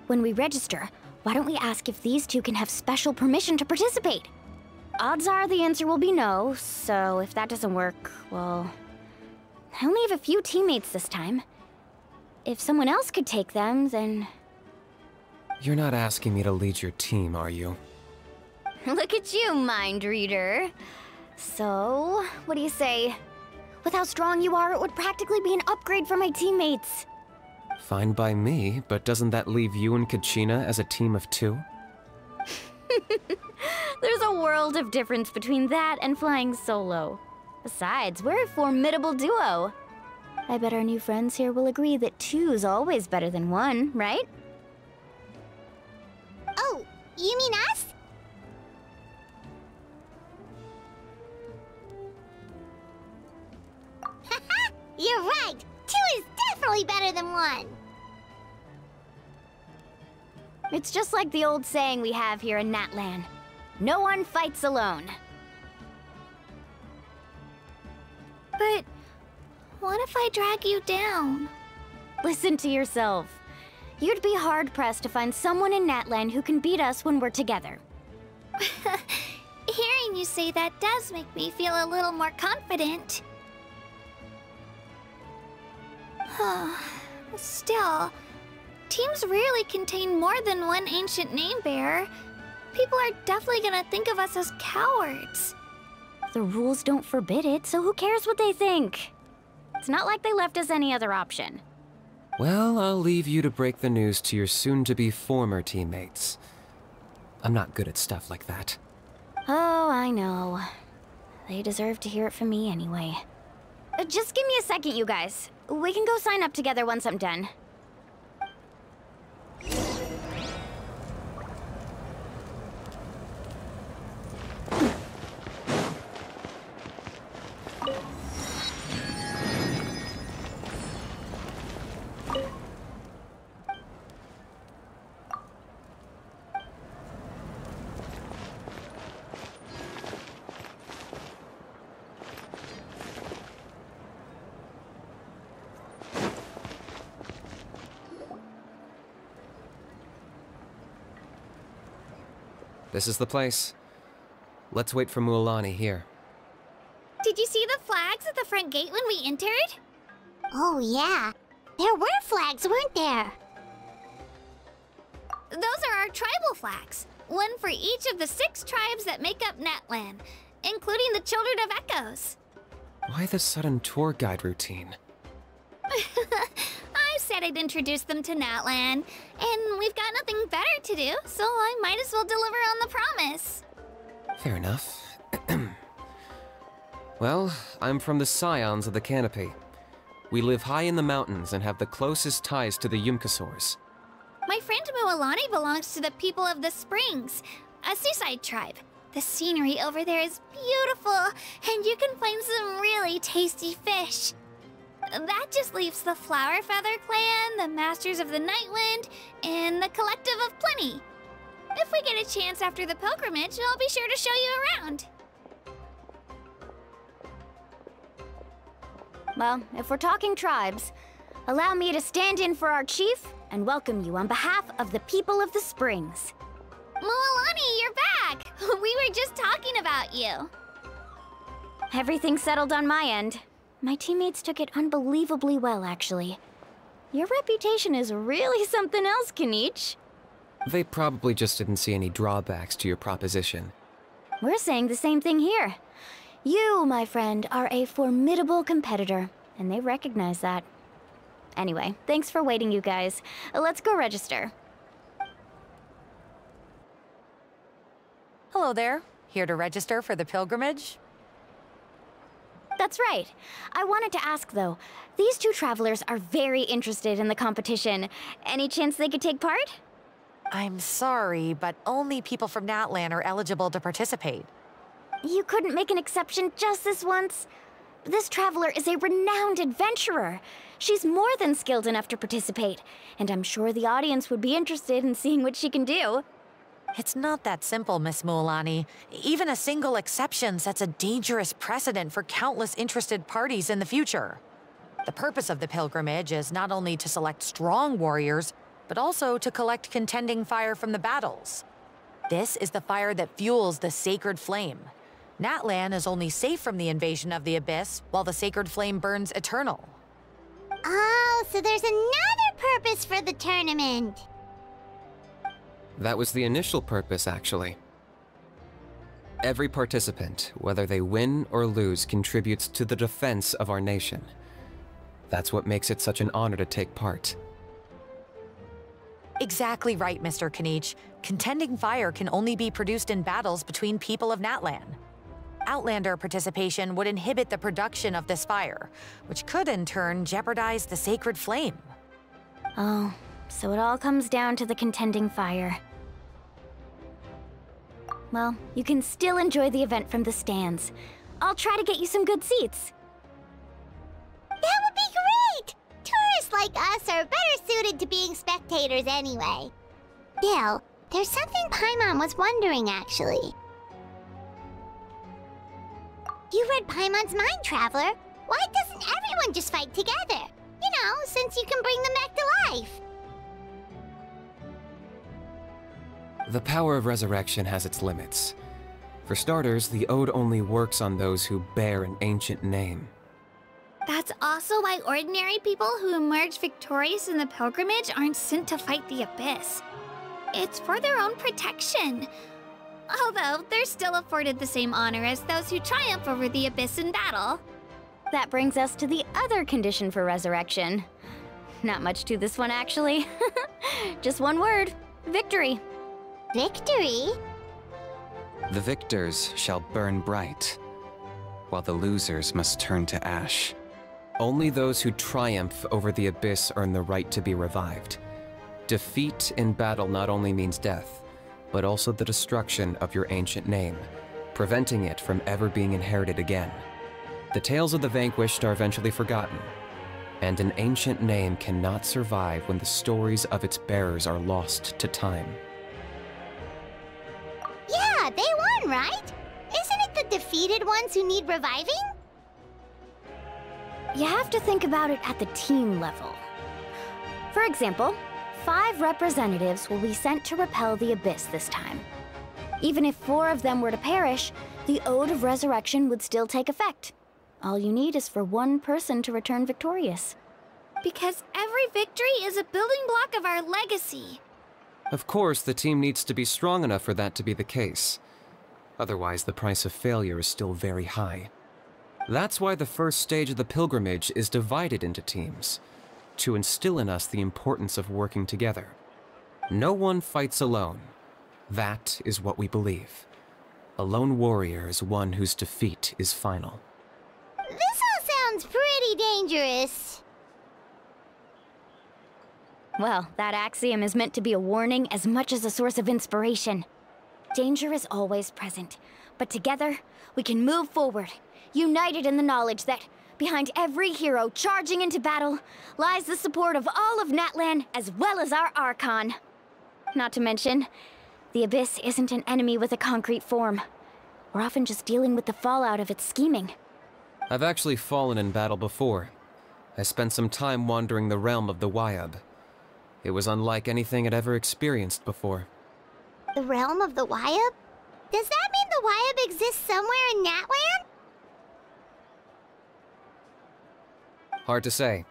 When we register, why don't we ask if these two can have special permission to participate? Odds are the answer will be no, so if that doesn't work, well... I only have a few teammates this time. If someone else could take them, then... You're not asking me to lead your team, are you? Look at you, mind reader. So, what do you say? With how strong you are, it would practically be an upgrade for my teammates. Fine by me, but doesn't that leave you and Kachina as a team of 2? There's a world of difference between that and flying solo. Besides, we're a formidable duo. I bet our new friends here will agree that 2's always better than 1, right? Oh, you mean us? Haha, you're right! 2 is definitely better than 1! It's just like the old saying we have here in Natlan. No one fights alone. But what if I drag you down? Listen to yourself. You'd be hard-pressed to find someone in Natlan who can beat us when we're together. Hearing you say that does make me feel a little more confident. Still, teams rarely contain more than one ancient name bearer. People are definitely gonna think of us as cowards. The rules don't forbid it, so who cares what they think? It's not like they left us any other option. Well, I'll leave you to break the news to your soon-to-be former teammates. I'm not good at stuff like that. Oh, I know. They deserve to hear it from me anyway. Just give me a second, you guys. We can go sign up together once I'm done. This is the place. Let's wait for Mualani here. Did you see the flags at the front gate when we entered? Oh yeah, there were flags, weren't there? Those are our tribal flags. One for each of the 6 tribes that make up Natlan, including the Children of Echoes. Why the sudden tour guide routine? I said I'd introduce them to Natlan, and we've got nothing better to do, so I might as well deliver on the promise. Fair enough. Well, I'm from the Scions of the Canopy. We live high in the mountains and have the closest ties to the Yumkasaurs. My friend Mualani belongs to the people of the Springs, a seaside tribe. The scenery over there is beautiful, and you can find some really tasty fish. That just leaves the Flower Feather Clan, the Masters of the Nightwind, and the Collective of Plenty. If we get a chance after the pilgrimage, I'll be sure to show you around. Well, if we're talking tribes, allow me to stand in for our chief and welcome you on behalf of the people of the Springs. Mualani, you're back! We were just talking about you. Everything's settled on my end. My teammates took it unbelievably well, actually. Your reputation is really something else, Kanich. They probably just didn't see any drawbacks to your proposition. We're saying the same thing here. You, my friend, are a formidable competitor, and they recognize that. Anyway, thanks for waiting, you guys. Let's go register. Hello there. Here to register for the pilgrimage? That's right. I wanted to ask, though. These 2 travelers are very interested in the competition. Any chance they could take part? I'm sorry, but only people from Natlan are eligible to participate. You couldn't make an exception just this once? This traveler is a renowned adventurer. She's more than skilled enough to participate, and I'm sure the audience would be interested in seeing what she can do. It's not that simple, Miss Mualani. Even a single exception sets a dangerous precedent for countless interested parties in the future. The purpose of the pilgrimage is not only to select strong warriors, but also to collect contending fire from the battles. This is the fire that fuels the sacred flame. Natlan is only safe from the invasion of the Abyss, while the sacred flame burns eternal. Oh, so there's another purpose for the tournament. That was the initial purpose, actually. Every participant, whether they win or lose, contributes to the defense of our nation. That's what makes it such an honor to take part. Exactly right, Mr. Kanich. Contending fire can only be produced in battles between people of Natlan. Outlander participation would inhibit the production of this fire, which could in turn jeopardize the sacred flame. Oh, so it all comes down to the contending fire. Well, you can still enjoy the event from the stands. I'll try to get you some good seats. That would be great! Tourists like us are better suited to being spectators anyway. Still, there's something Paimon was wondering, actually. You read Paimon's mind, Traveler. Why doesn't everyone just fight together? You know, since you can bring them back to life. The power of resurrection has its limits. For starters, the Ode only works on those who bear an ancient name. That's also why ordinary people who emerge victorious in the pilgrimage aren't sent to fight the Abyss. It's for their own protection. Although, they're still afforded the same honor as those who triumph over the Abyss in battle. That brings us to the other condition for resurrection. Not much to this one, actually. Just one word: victory. Victory? The victors shall burn bright, while the losers must turn to ash. Only those who triumph over the Abyss earn the right to be revived. Defeat in battle not only means death, but also the destruction of your ancient name, preventing it from ever being inherited again. The tales of the vanquished are eventually forgotten, and an ancient name cannot survive when the stories of its bearers are lost to time. Yeah, they won, right? Isn't it the defeated ones who need reviving? You have to think about it at the team level. For example, 5 representatives will be sent to repel the Abyss this time. Even if 4 of them were to perish, the Ode of Resurrection would still take effect. All you need is for 1 person to return victorious. Because every victory is a building block of our legacy. Of course, the team needs to be strong enough for that to be the case. Otherwise, the price of failure is still very high. That's why the first stage of the pilgrimage is divided into teams, to instill in us the importance of working together. No one fights alone. That is what we believe. A lone warrior is one whose defeat is final. This all sounds pretty dangerous. Well, that axiom is meant to be a warning as much as a source of inspiration. Danger is always present, but together, we can move forward, united in the knowledge that behind every hero charging into battle lies the support of all of Natlan as well as our Archon. Not to mention, the Abyss isn't an enemy with a concrete form. We're often just dealing with the fallout of its scheming. I've actually fallen in battle before. I spent some time wandering the realm of the Wyab. It was unlike anything I'd ever experienced before. The realm of the Wyab? Does that mean the Wyab exists somewhere in Natlan? Hard to say.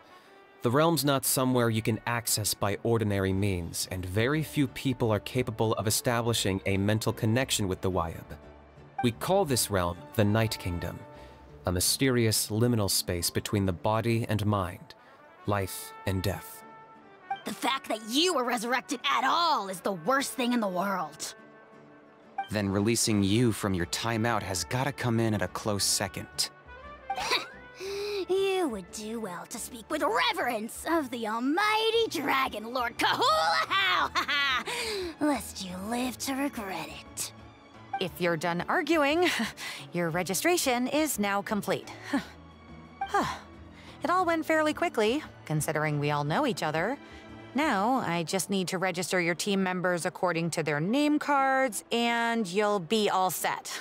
The realm's not somewhere you can access by ordinary means, and very few people are capable of establishing a mental connection with the Wyab. We call this realm the Night Kingdom, a mysterious liminal space between the body and mind, life and death. The fact that you were resurrected at all is the worst thing in the world. Then releasing you from your timeout has gotta come in at a close second. You would do well to speak with reverence of the almighty Dragon Lord Kahula-How, lest you live to regret it. If you're done arguing, your registration is now complete. It all went fairly quickly, considering we all know each other. Now, I just need to register your team members according to their name cards, and you'll be all set.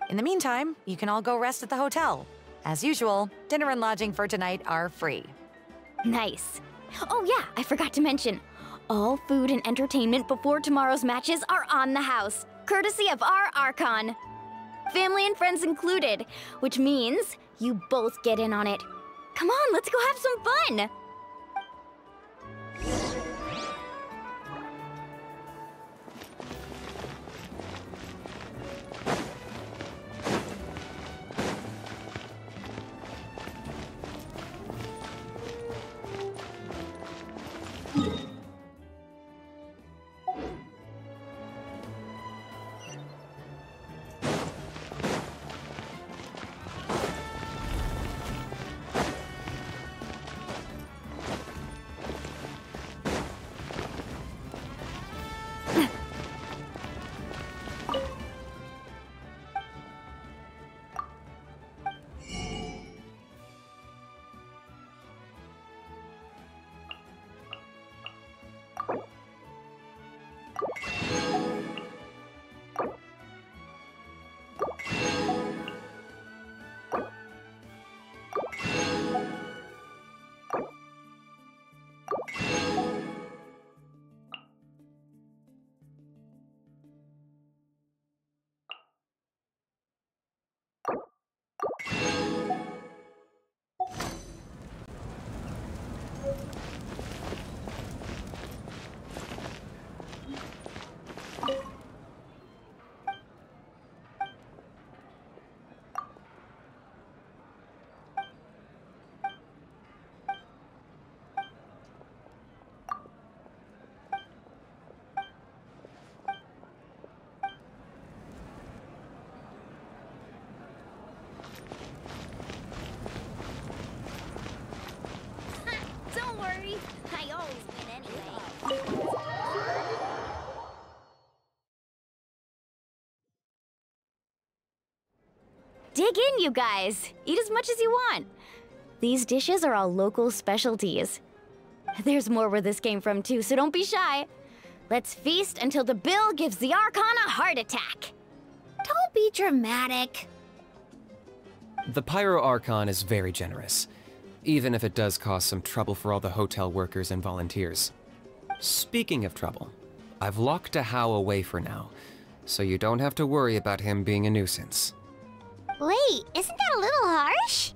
In the meantime, you can all go rest at the hotel. As usual, dinner and lodging for tonight are free. Nice. Oh yeah, I forgot to mention. All food and entertainment before tomorrow's matches are on the house, courtesy of our Archon. Family and friends included, which means you both get in on it. Come on, let's go have some fun! Dig in, you guys. Eat as much as you want. These dishes are all local specialties. There's more where this came from too, so don't be shy. Let's feast until the bill gives the Archon a heart attack. Don't be dramatic. The Pyro Archon is very generous, even if it does cause some trouble for all the hotel workers and volunteers. Speaking of trouble, I've locked Ahau away for now, so you don't have to worry about him being a nuisance. Wait, isn't that a little harsh?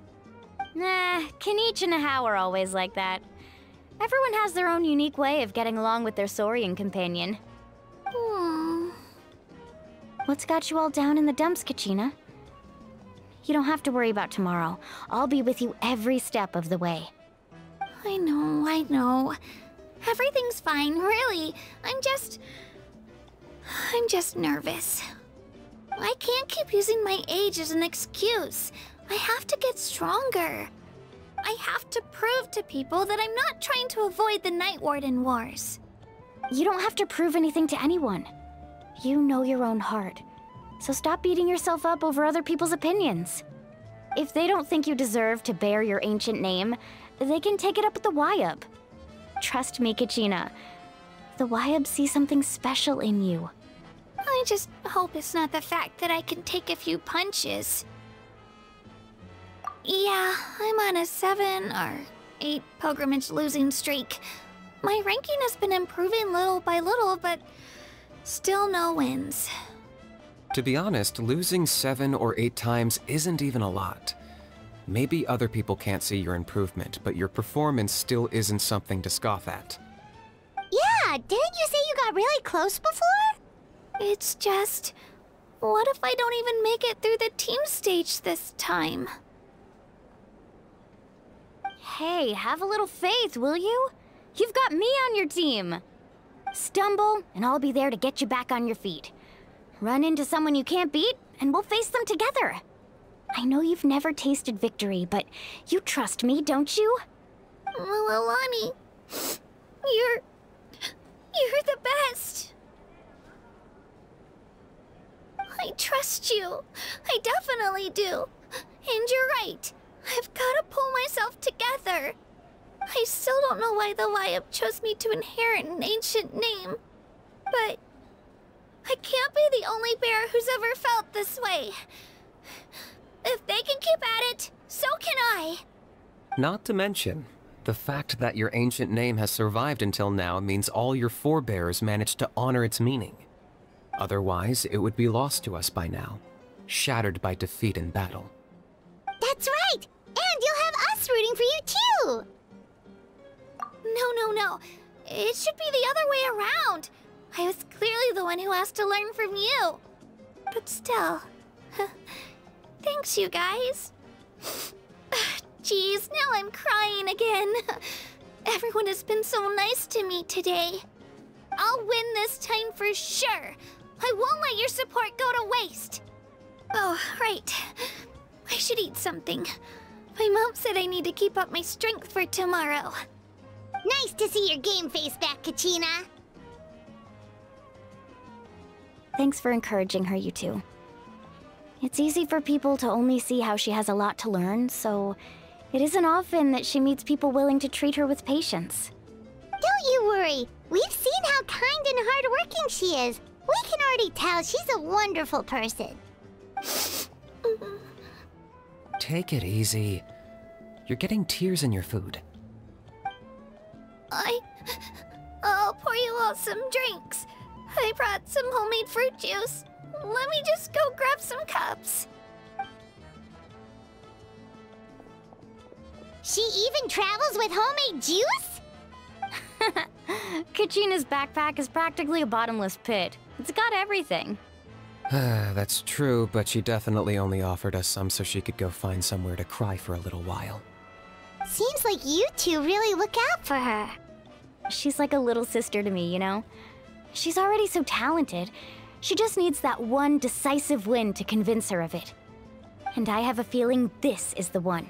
Nah, Kinich and Ahau are always like that. Everyone has their own unique way of getting along with their Saurian companion. What's got you all down in the dumps, Kachina? You don't have to worry about tomorrow. I'll be with you every step of the way. I know. Everything's fine, really. I'm just nervous. I can't keep using my age as an excuse. I have to get stronger. I have to prove to people that I'm not trying to avoid the Night Warden wars. You don't have to prove anything to anyone. You know your own heart. So stop beating yourself up over other people's opinions. If they don't think you deserve to bear your ancient name, they can take it up with the Wyub. Trust me, Kachina. The Wyub see something special in you. I just hope it's not the fact that I can take a few punches. Yeah, I'm on a 7 or 8 pilgrimage losing streak. My ranking has been improving little by little, but still no wins. To be honest, losing 7 or 8 times isn't even a lot. Maybe other people can't see your improvement, but your performance still isn't something to scoff at. Yeah, didn't you say you got really close before? It's just, what if I don't even make it through the team stage this time? Hey, have a little faith, will you? You've got me on your team. Stumble, and I'll be there to get you back on your feet. Run into someone you can't beat, and we'll face them together. I know you've never tasted victory, but you trust me, don't you? Alani, you're the best. I trust you. I definitely do. And you're right. I've got to pull myself together. I still don't know why the Wyub chose me to inherit an ancient name. But I can't be the only bear who's ever felt this way. If they can keep at it, so can I. Not to mention, the fact that your ancient name has survived until now means all your forebears managed to honor its meaning. Otherwise, it would be lost to us by now, shattered by defeat in battle. That's right! And you'll have us rooting for you too! No. It should be the other way around. I was clearly the one who asked to learn from you. But still, thanks you guys. Geez, now I'm crying again. Everyone has been so nice to me today. I'll win this time for sure. I won't let your support go to waste. Oh, right. I should eat something. My mom said I need to keep up my strength for tomorrow. Nice to see your game face back, Kachina. Thanks for encouraging her, you two. It's easy for people to only see how she has a lot to learn, so it isn't often that she meets people willing to treat her with patience. Don't you worry. We've seen how kind and hardworking she is. We can already tell she's a wonderful person. Take it easy. You're getting tears in your food. I'll pour you all some drinks. I brought some homemade fruit juice. Let me just go grab some cups. She even travels with homemade juice? Kachina's backpack is practically a bottomless pit. It's got everything. That's true, but she definitely only offered us some so she could go find somewhere to cry for a little while. Seems like you two really look out for her. She's like a little sister to me, you know? She's already so talented. She just needs that one decisive win to convince her of it. And I have a feeling this is the one.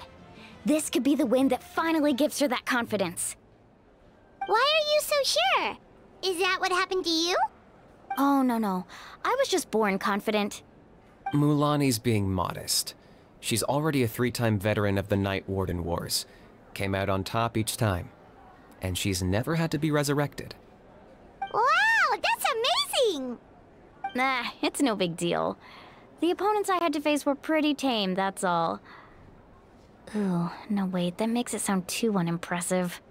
This could be the win that finally gives her that confidence. Why are you so sure? Is that what happened to you? Oh, no. I was just born confident. Mulani's being modest. She's already a 3-time veteran of the Night Warden Wars. Came out on top each time. And she's never had to be resurrected. Wow, that's amazing! Nah, it's no big deal. The opponents I had to face were pretty tame, that's all. Ooh, no wait, that makes it sound too unimpressive.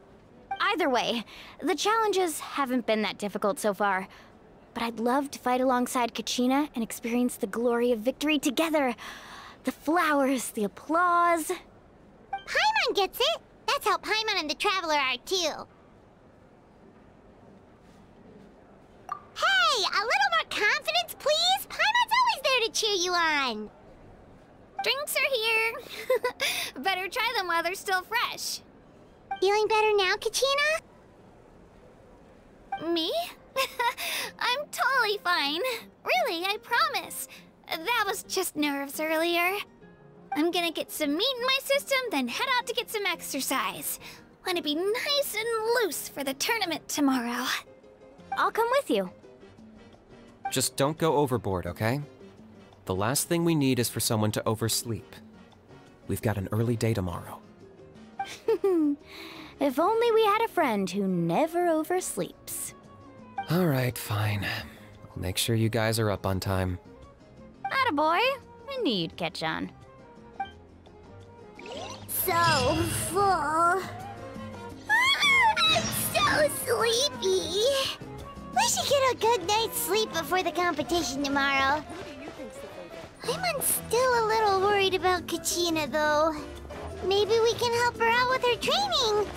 Either way, the challenges haven't been that difficult so far. But I'd love to fight alongside Kachina and experience the glory of victory together. The flowers, the applause. Paimon gets it! That's how Paimon and the Traveler are too. Hey, a little more confidence, please? Paimon's always there to cheer you on. Drinks are here. Better try them while they're still fresh. Feeling better now, Kachina? Me? I'm totally fine. Really, I promise. That was just nerves earlier. I'm gonna get some meat in my system, then head out to get some exercise. Want to be nice and loose for the tournament tomorrow. I'll come with you. Just don't go overboard, okay? The last thing we need is for someone to oversleep. We've got an early day tomorrow. If only we had a friend who never oversleeps. Alright, fine. I'll make sure you guys are up on time. Attaboy. I knew you'd catch on. So full. I'm so sleepy. We should get a good night's sleep before the competition tomorrow. I'm still a little worried about Kachina, though. Maybe we can help her out with her training.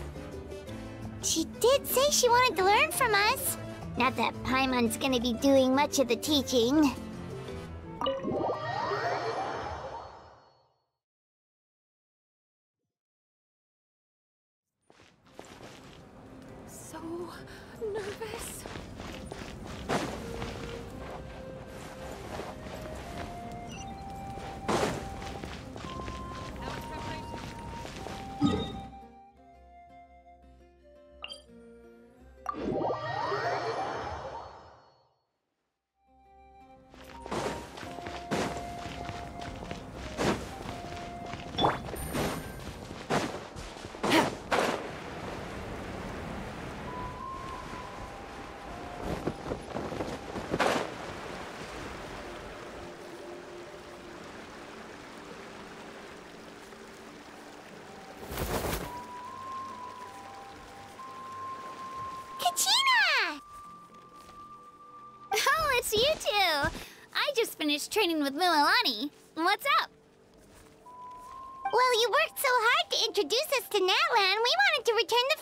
She did say she wanted to learn from us. Not that Paimon's gonna be doing much of the teaching. So nervous. It's you two! I just finished training with Mililani. What's up? Well, you worked so hard to introduce us to Natlan, we wanted to return the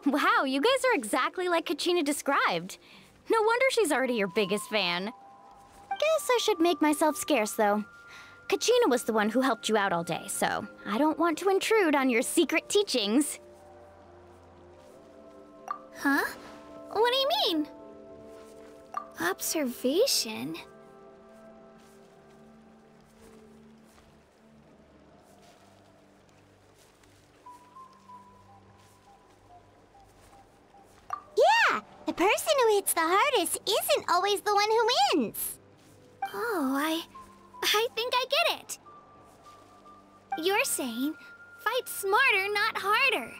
favor. Wow, you guys are exactly like Kachina described. No wonder she's already your biggest fan. Guess I should make myself scarce, though. Kachina was the one who helped you out all day, so I don't want to intrude on your secret teachings. Huh? What do you mean? Observation? Yeah, the person who hits the hardest isn't always the one who wins. Oh, I think I get it. You're saying, fight smarter, not harder.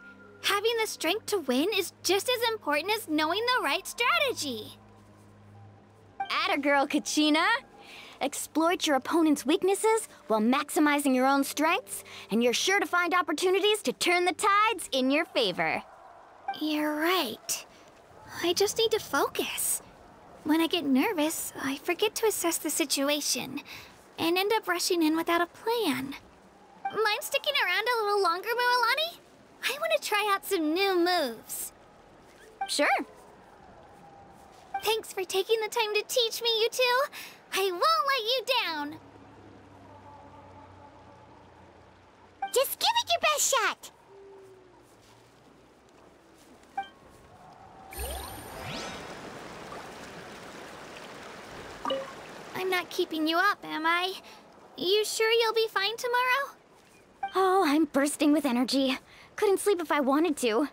Having the strength to win is just as important as knowing the right strategy. Atta girl, Kachina! Exploit your opponent's weaknesses while maximizing your own strengths, and you're sure to find opportunities to turn the tides in your favor. You're right. I just need to focus. When I get nervous, I forget to assess the situation, and end up rushing in without a plan. Mind sticking around a little longer, Mililani? I want to try out some new moves. Sure. Thanks for taking the time to teach me, you two. I won't let you down. Just give it your best shot. I'm not keeping you up, am I? You sure you'll be fine tomorrow? Oh, I'm bursting with energy. Couldn't sleep if I wanted to.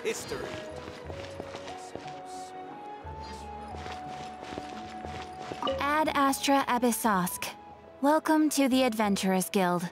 History. Ad Astra Abyssosk. Welcome to the Adventurers Guild.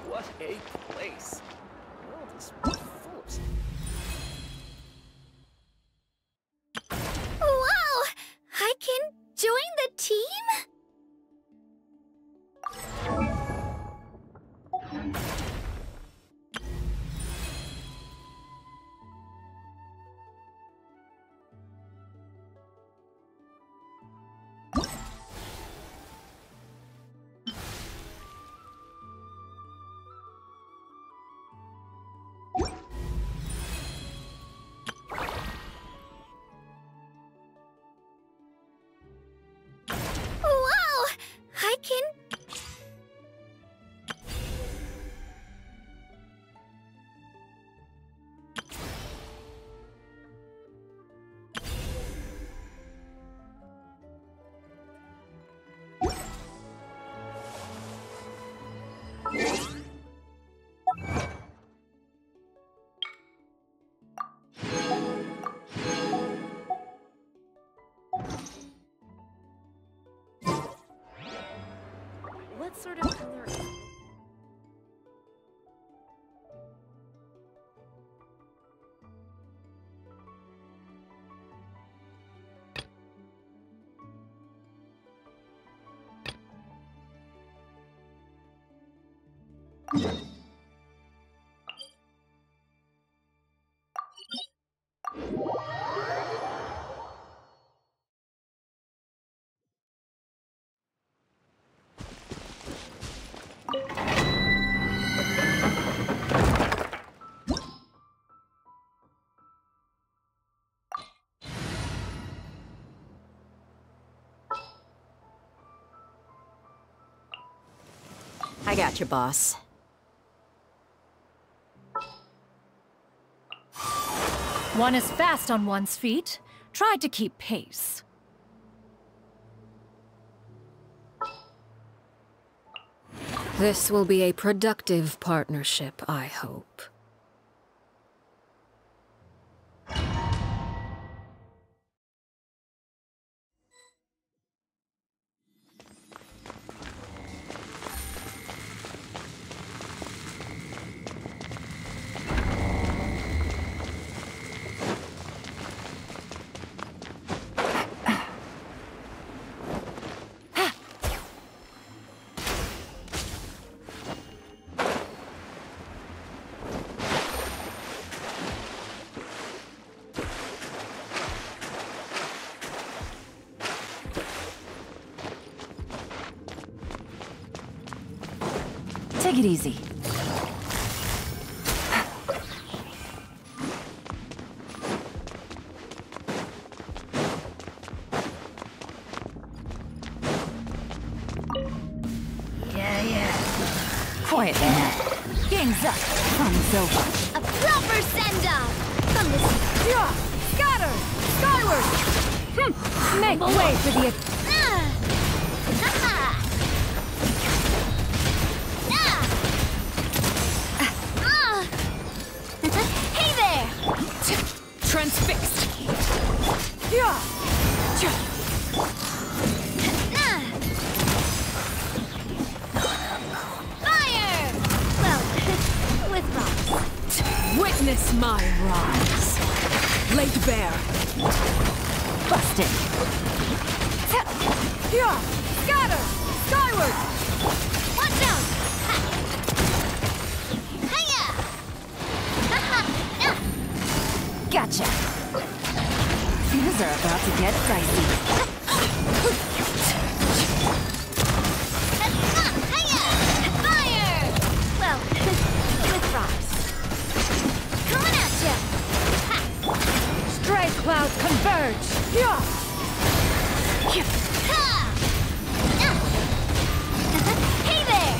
What a place. The world is full of... Wow! I can join the team? Wow! I can... What sort of color? I got you, boss. One is fast on one's feet. Try to keep pace. This will be a productive partnership, I hope. Take it easy. Quiet now. Game's up. Fun's over. A proper send-off! From the... Scatter! Skyward! Make way for the... Hey there! Transfixed! Fire! Well, with rocks. Witness my rise. Laid bare. Busted. Scatter! Skyward! Watch out! Hiya! Gotcha. Things are about to get dicey. Fire! Well, with rocks. Coming at ya! Stray clouds converge! Hey there!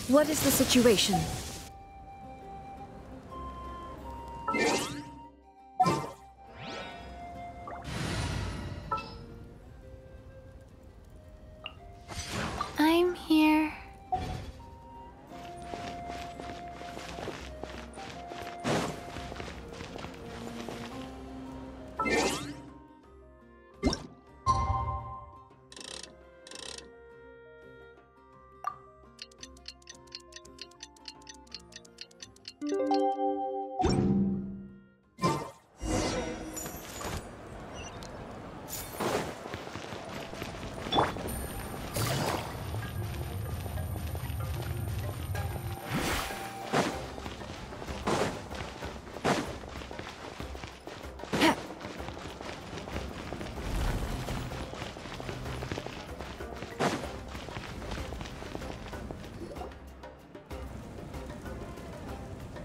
What is the situation? I'm here.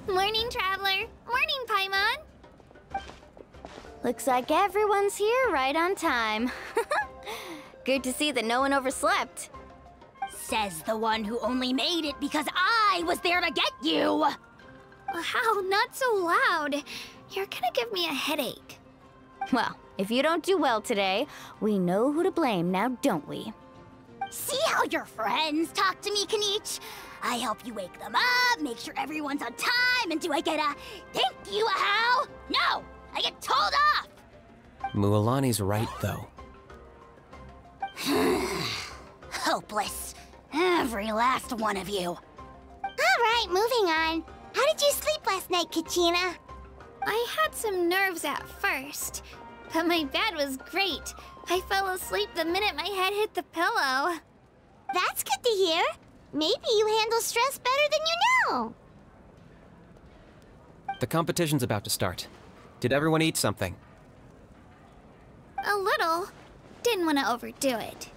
Morning, Traveler. Morning, Paimon. Looks like everyone's here right on time. Good to see that no one overslept. Says the one who only made it because I was there to get you! Wow, not so loud. You're gonna give me a headache. Well, if you don't do well today, we know who to blame now, don't we? See how your friends talk to me, Kanich? I help you wake them up, make sure everyone's on time, and do I get a thank you, how? No! I get told off! Mualani's right, though. Hopeless. Every last one of you. Alright, moving on. How did you sleep last night, Kachina? I had some nerves at first, but my bed was great. I fell asleep the minute my head hit the pillow. That's good to hear. Maybe you handle stress better than you know. The competition's about to start. Did everyone eat something? A little. Didn't want to overdo it.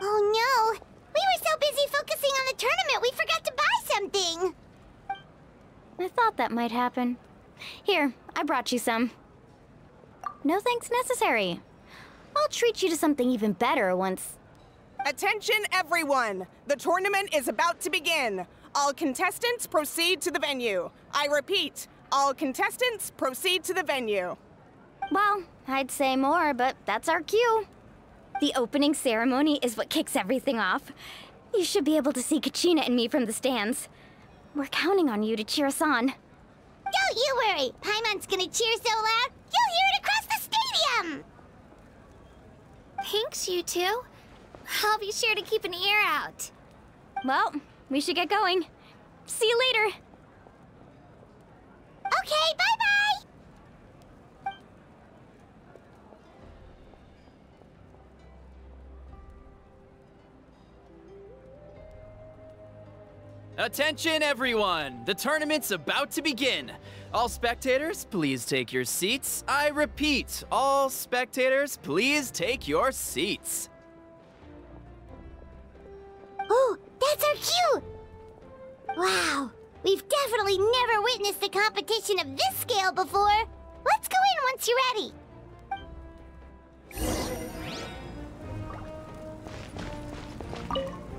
Oh no! We were so busy focusing on the tournament we forgot to buy something! I thought that might happen. Here, I brought you some. No thanks necessary. I'll treat you to something even better once... Attention everyone! The tournament is about to begin. All contestants proceed to the venue. I repeat, all contestants proceed to the venue. Well, I'd say more, but that's our cue. The opening ceremony is what kicks everything off. You should be able to see Kachina and me from the stands. We're counting on you to cheer us on. Don't you worry! Paimon's gonna cheer so loud, you'll hear it across the stadium! Thanks, you two. I'll be sure to keep an ear out. Well, we should get going. See you later. Okay, bye-bye! Attention everyone! The tournament's about to begin. All spectators, please take your seats. I repeat, all spectators, please take your seats. Oh, that's our cue! Wow, we've definitely never witnessed a competition of this scale before. Let's go in once you're ready.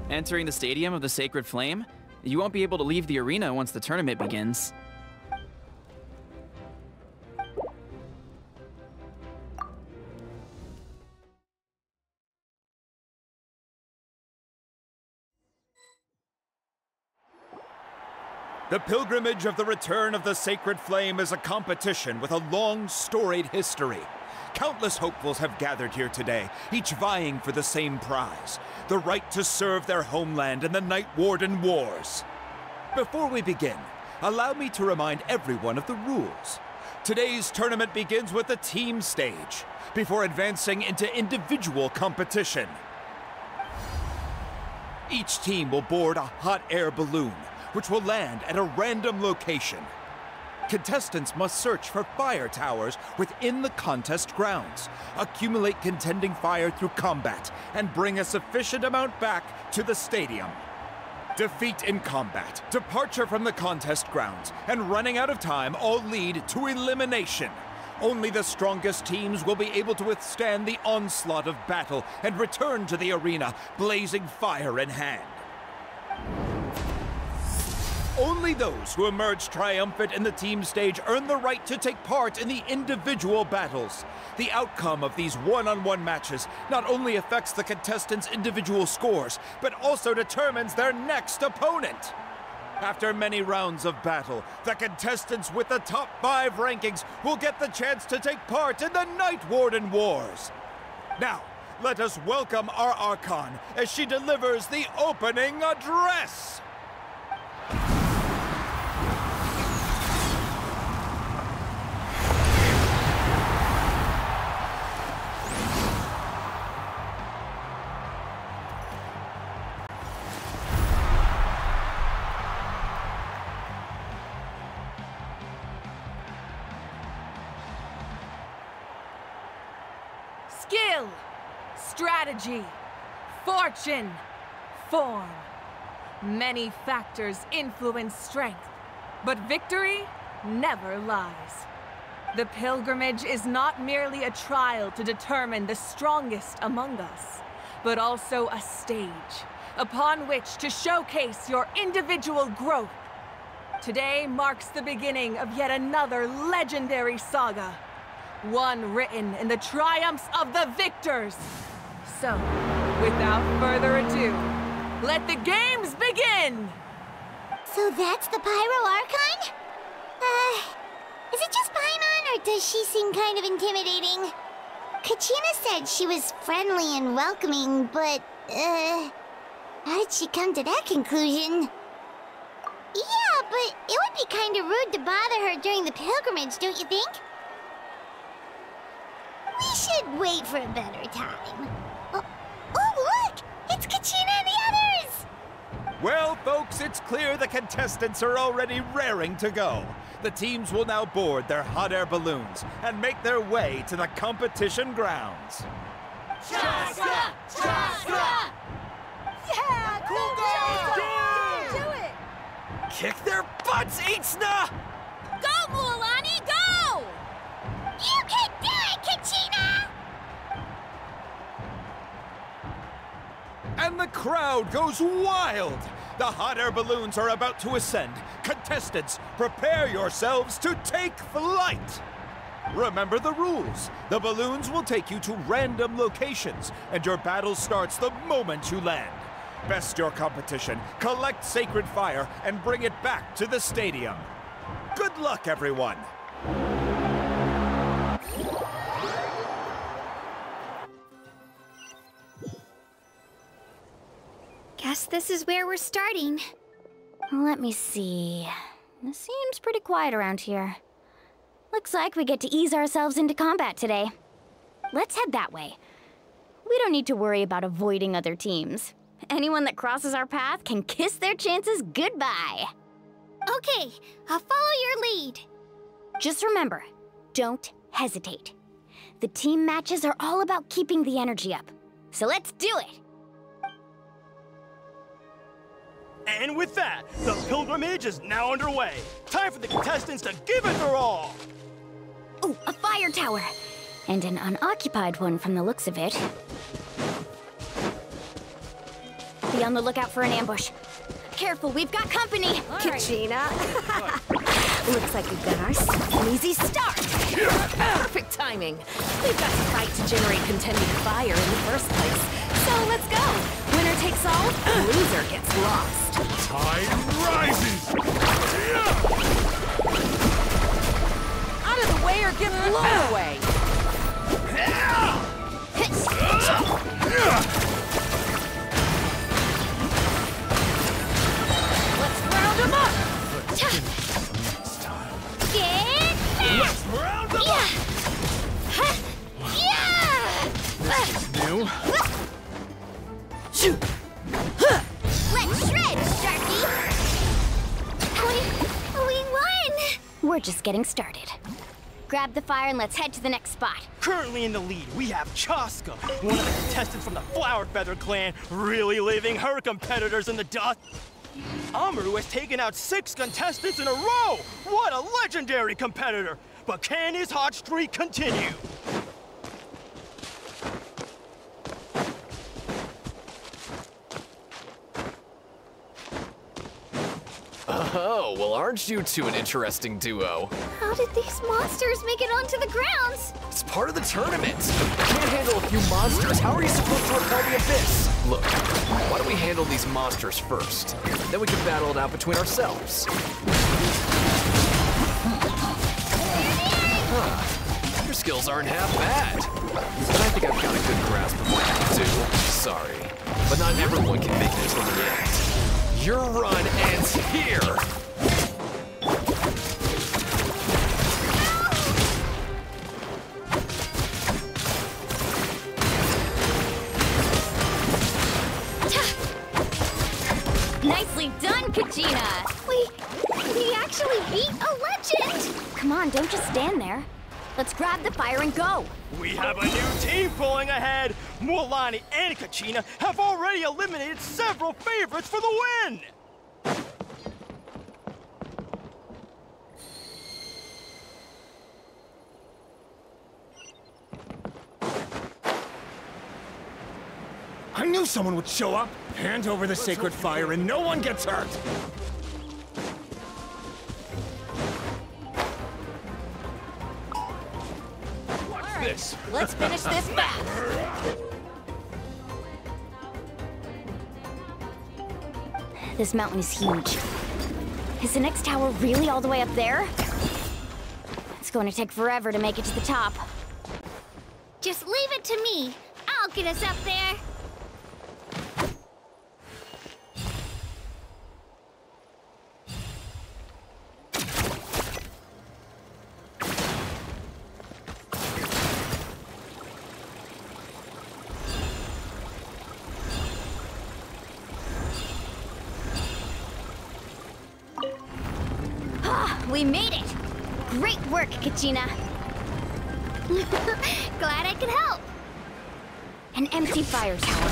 Entering the Stadium of the Sacred Flame, you won't be able to leave the arena once the tournament begins. The pilgrimage of the return of the Sacred Flame is a competition with a long, storied history. Countless hopefuls have gathered here today, each vying for the same prize, the right to serve their homeland in the Night Warden Wars. Before we begin, allow me to remind everyone of the rules. Today's tournament begins with the team stage, before advancing into individual competition. Each team will board a hot air balloon, which will land at a random location. Contestants must search for fire towers within the contest grounds, accumulate contending fire through combat, and bring a sufficient amount back to the stadium. Defeat in combat, departure from the contest grounds, and running out of time all lead to elimination. Only the strongest teams will be able to withstand the onslaught of battle and return to the arena, blazing fire in hand. Only those who emerge triumphant in the team stage earn the right to take part in the individual battles. The outcome of these one-on-one matches not only affects the contestants' individual scores, but also determines their next opponent. After many rounds of battle, the contestants with the top 5 rankings will get the chance to take part in the Night Warden Wars. Now, let us welcome our Archon as she delivers the opening address. Skill, strategy, fortune, form. Many factors influence strength, but victory never lies. The pilgrimage is not merely a trial to determine the strongest among us, but also a stage upon which to showcase your individual growth. Today marks the beginning of yet another legendary saga. One written in the triumphs of the victors. So, without further ado, let the games begin! So that's the Pyro Archon? Is it just Paimon, or does she seem kind of intimidating? Kachina said she was friendly and welcoming, but, how did she come to that conclusion? Yeah, but it would be kind of rude to bother her during the pilgrimage, don't you think? We should wait for a better time. Oh, look! It's Kachina and the others! Well, folks, it's clear the contestants are already raring to go. The teams will now board their hot air balloons and make their way to the competition grounds. Chaska! Chaska! Yeah, cool girl! Do it! Kick their butts, Itzna! Go, Mualani, go! You can do it, Kachina! And the crowd goes wild! The hot air balloons are about to ascend. Contestants, prepare yourselves to take flight! Remember the rules. The balloons will take you to random locations, and your battle starts the moment you land. Best your competition, collect sacred fire, and bring it back to the stadium. Good luck, everyone! Guess this is where we're starting. Let me see. It seems pretty quiet around here. Looks like we get to ease ourselves into combat today. Let's head that way. We don't need to worry about avoiding other teams. Anyone that crosses our path can kiss their chances goodbye. Okay, I'll follow your lead. Just remember, don't hesitate. The team matches are all about keeping the energy up. So let's do it! And with that, the pilgrimage is now underway. Time for the contestants to give it their all! Ooh, a fire tower! And an unoccupied one from the looks of it. Be on the lookout for an ambush. Careful, we've got company! Kachina! Looks like we've got ourselves an easy start! Perfect timing! We've got to fight to generate contending fire in the first place. So let's go! Winner takes all, loser gets lost. Tide rises! Out of the way or get blown away! Let's round them up! Let's round them up! New? Shoot! Let's shred, Sharky! We won! We're just getting started. Grab the fire and let's head to the next spot. Currently in the lead, we have Chaska, one of the contestants from the Flower Feather clan, really leaving her competitors in the dust. Amaru has taken out 6 contestants in a row! What a legendary competitor! But can his hot streak continue? Oh, well, aren't you two an interesting duo? How did these monsters make it onto the grounds? It's part of the tournament. If you can't handle a few monsters, how are you supposed to repel the abyss? Look, why don't we handle these monsters first? Then we can battle it out between ourselves. Huh. Your skills aren't half bad. But I think I've got a good grasp of what you do. Sorry, but not everyone can make it till the end. Your run ends here! Nicely done, Kachina! We actually beat a legend! Come on, don't just stand there. Let's grab the fire and go! We have a new team pulling ahead! Mualani and Kachina have already eliminated several favorites for the win! I knew someone would show up! Hand over the sacred fire and no one gets hurt! This. Let's finish this fast! This mountain is huge. Is the next tower really all the way up there? It's going to take forever to make it to the top. Just leave it to me. I'll get us up there. We made it! Great work, Kachina! Glad I could help. An empty fire tower.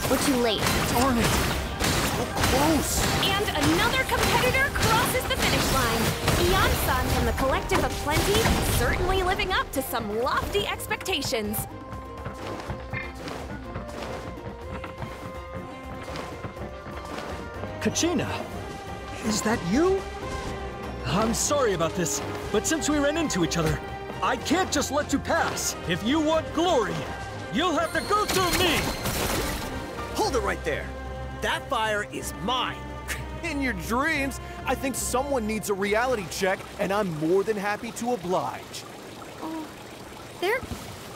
We're too late. Darn it! So close! And another competitor crosses the finish line. Eon-san from the Collective of Plenty, certainly living up to some lofty expectations. Kachina, is that you? I'm sorry about this, but since we ran into each other, I can't just let you pass. If you want glory, you'll have to go through me! Hold it right there. That fire is mine. In your dreams, I think someone needs a reality check, and I'm more than happy to oblige. Oh, there.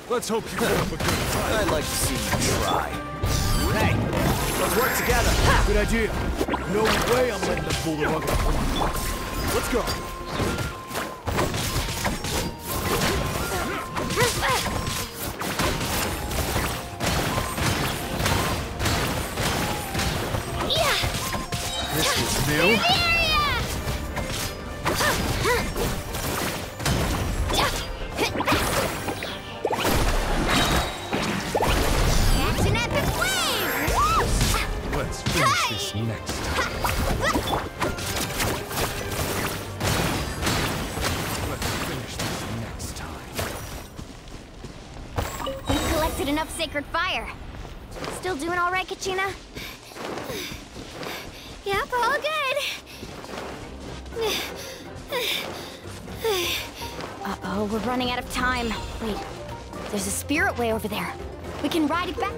Let's hope you put up a good fight. I'd like to see you try. Hey, let's work together. Good idea. No way I'm letting them pull the rug out from me. Let's go. This is new. Let's finish this next time. Let's finish this next time. We've collected enough sacred fire. Still doing all right, Kachina? Yep, all good. Uh-oh, we're running out of time. Wait, there's a spirit way over there. We can ride it back.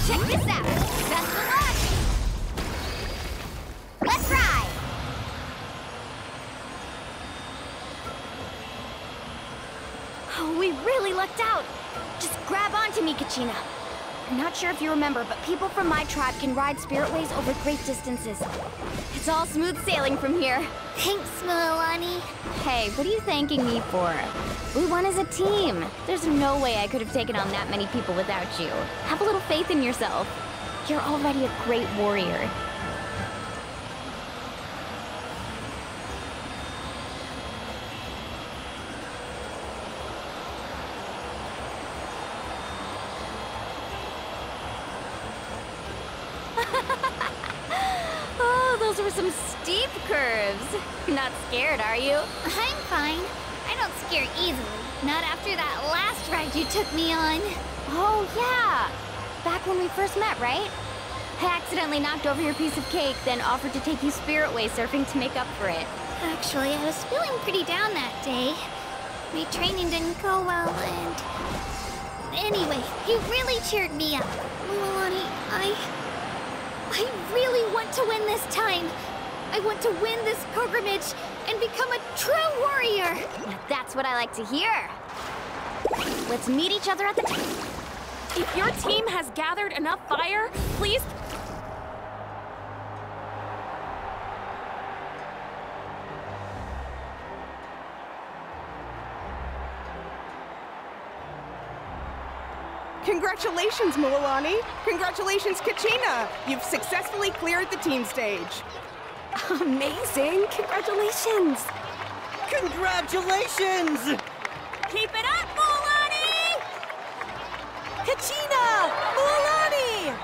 Check this out! Best of luck! Let's ride! Oh, we really lucked out! Just grab onto me, Kachina. I'm not sure if you remember, but people from my tribe can ride spiritways over great distances. It's all smooth sailing from here. Thanks, Milani. Hey, what are you thanking me for? We won as a team. There's no way I could have taken on that many people without you. Have a little faith in yourself. You're already a great warrior. Oh, those were some steep curves. You're not scared, are you? I'm fine. I don't scare easily. Not after that last ride you took me on. Oh, yeah. Back when we first met, right? I accidentally knocked over your piece of cake, then offered to take you spiritway surfing to make up for it. Actually, I was feeling pretty down that day. My training didn't go well, and... Anyway, you really cheered me up. Milani, I really want to win this time. I want to win this pilgrimage and become a true warrior. Now that's what I like to hear. Let's meet each other at the... If your team has gathered enough fire, please... Congratulations, Milani. Congratulations, Kachina. You've successfully cleared the team stage. Amazing! Congratulations! Congratulations! Keep it up, Milani! Kachina! Milani!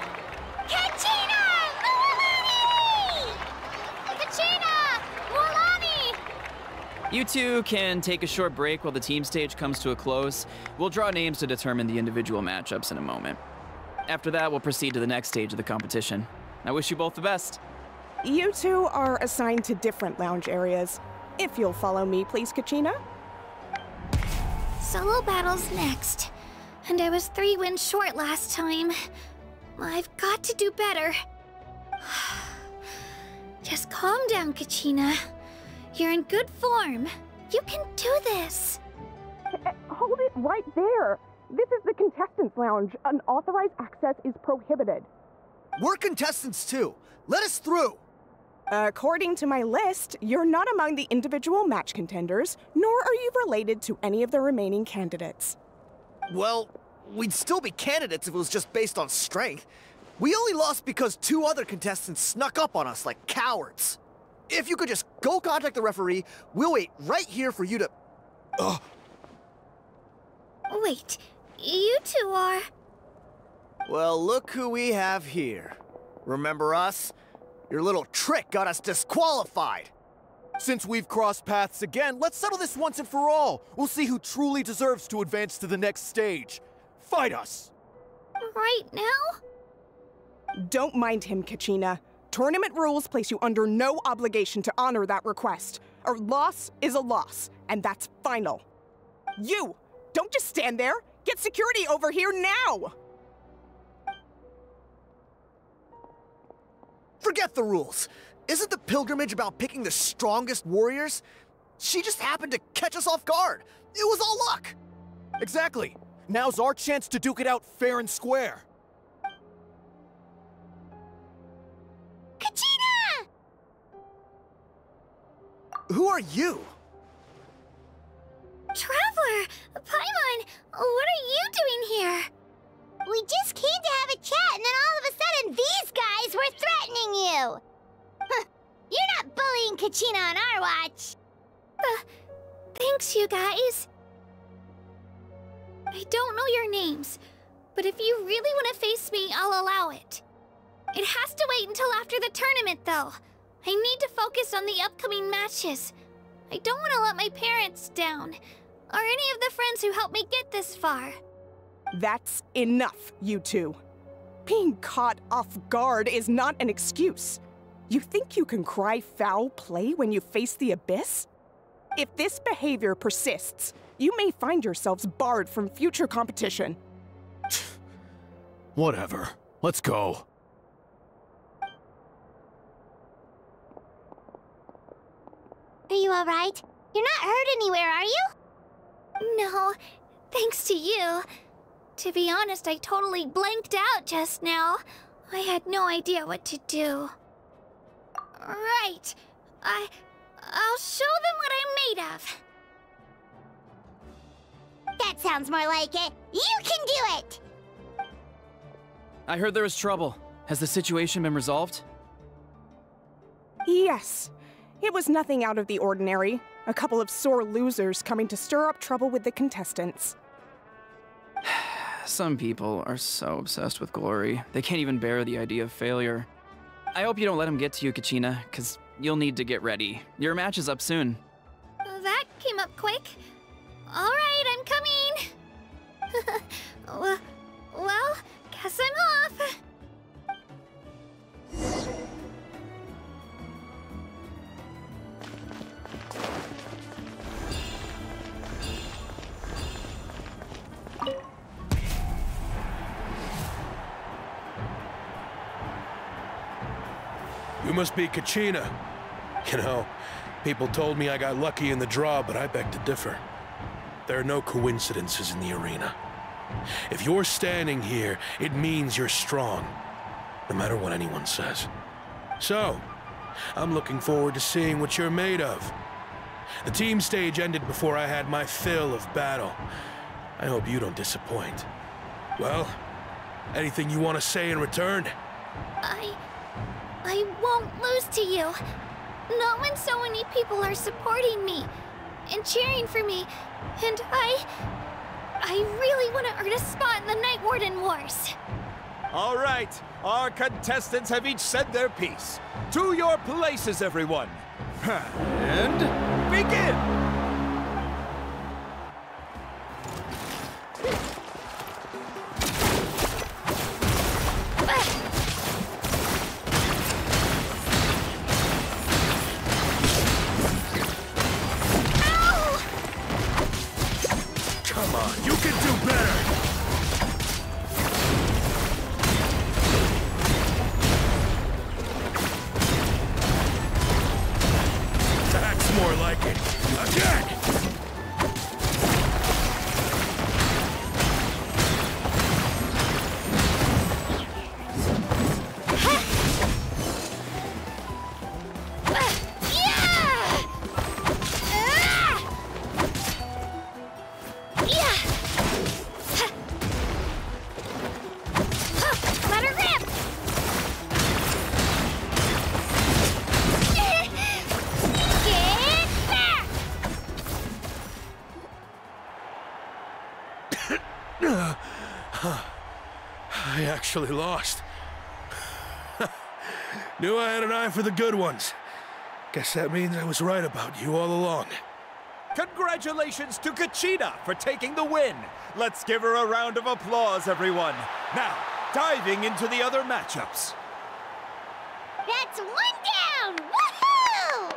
Kachina! Milani! Kachina! Milani! You two can take a short break while the team stage comes to a close. We'll draw names to determine the individual matchups in a moment. After that, we'll proceed to the next stage of the competition. I wish you both the best. You two are assigned to different lounge areas. If you'll follow me, please, Kachina. Solo battles next. And I was 3 wins short last time. I've got to do better. Just calm down, Kachina. You're in good form. You can do this. Hold it right there. This is the contestants' lounge. Unauthorized access is prohibited. We're contestants too. Let us through. According to my list, you're not among the individual match contenders, nor are you related to any of the remaining candidates. Well, we'd still be candidates if it was just based on strength. We only lost because 2 other contestants snuck up on us like cowards. If you could just go contact the referee, we'll wait right here for you to... Ugh. Wait, you two are... Well, look who we have here. Remember us? Your little trick got us disqualified. Since we've crossed paths again, let's settle this once and for all. We'll see who truly deserves to advance to the next stage. Fight us! Right now? Don't mind him, Kachina. Tournament rules place you under no obligation to honor that request. A loss is a loss, and that's final. You! Don't just stand there! Get security over here now! Forget the rules. Isn't the pilgrimage about picking the strongest warriors? She just happened to catch us off guard. It was all luck. Exactly. Now's our chance to duke it out fair and square. Kachina! Who are you? Traveler! Paimon! What are you doing here? We just came to have a chat, and then all of a sudden these guys were threatening you! Huh, you're not bullying Kachina on our watch! Thanks, you guys. I don't know your names, but if you really want to face me, I'll allow it. It has to wait until after the tournament, though. I need to focus on the upcoming matches. I don't want to let my parents down, or any of the friends who helped me get this far. That's enough, you two. Being caught off guard is not an excuse. You think you can cry foul play when you face the abyss? If this behavior persists, you may find yourselves barred from future competition. Whatever. Let's go. Are you alright? You're not hurt anywhere, are you? No, thanks to you. To be honest, I totally blanked out just now. I had no idea what to do. Right. I'll show them what I'm made of. That sounds more like it. You can do it! I heard there was trouble. Has the situation been resolved? Yes. It was nothing out of the ordinary. A couple of sore losers coming to stir up trouble with the contestants. Some people are so obsessed with glory, they can't even bear the idea of failure. I hope you don't let them get to you, Kachina, because you'll need to get ready. Your match is up soon. That came up quick. All right, I'm coming. Well, guess I'm off. You must be Kachina. You know, people told me I got lucky in the draw, but I beg to differ. There are no coincidences in the arena. If you're standing here, it means you're strong, no matter what anyone says. So, I'm looking forward to seeing what you're made of. The team stage ended before I had my fill of battle. I hope you don't disappoint. Well, anything you want to say in return? I won't lose to you. Not when so many people are supporting me and cheering for me, and I really want to earn a spot in the Night Warden Wars. All right, our contestants have each said their piece. To your places, everyone. And begin! Come on, you can do better! That's more like it. Again! I actually lost. Knew I had an eye for the good ones. Guess that means I was right about you all along. Congratulations to Kachina for taking the win. Let's give her a round of applause, everyone. Now, diving into the other matchups. That's one down! Woohoo!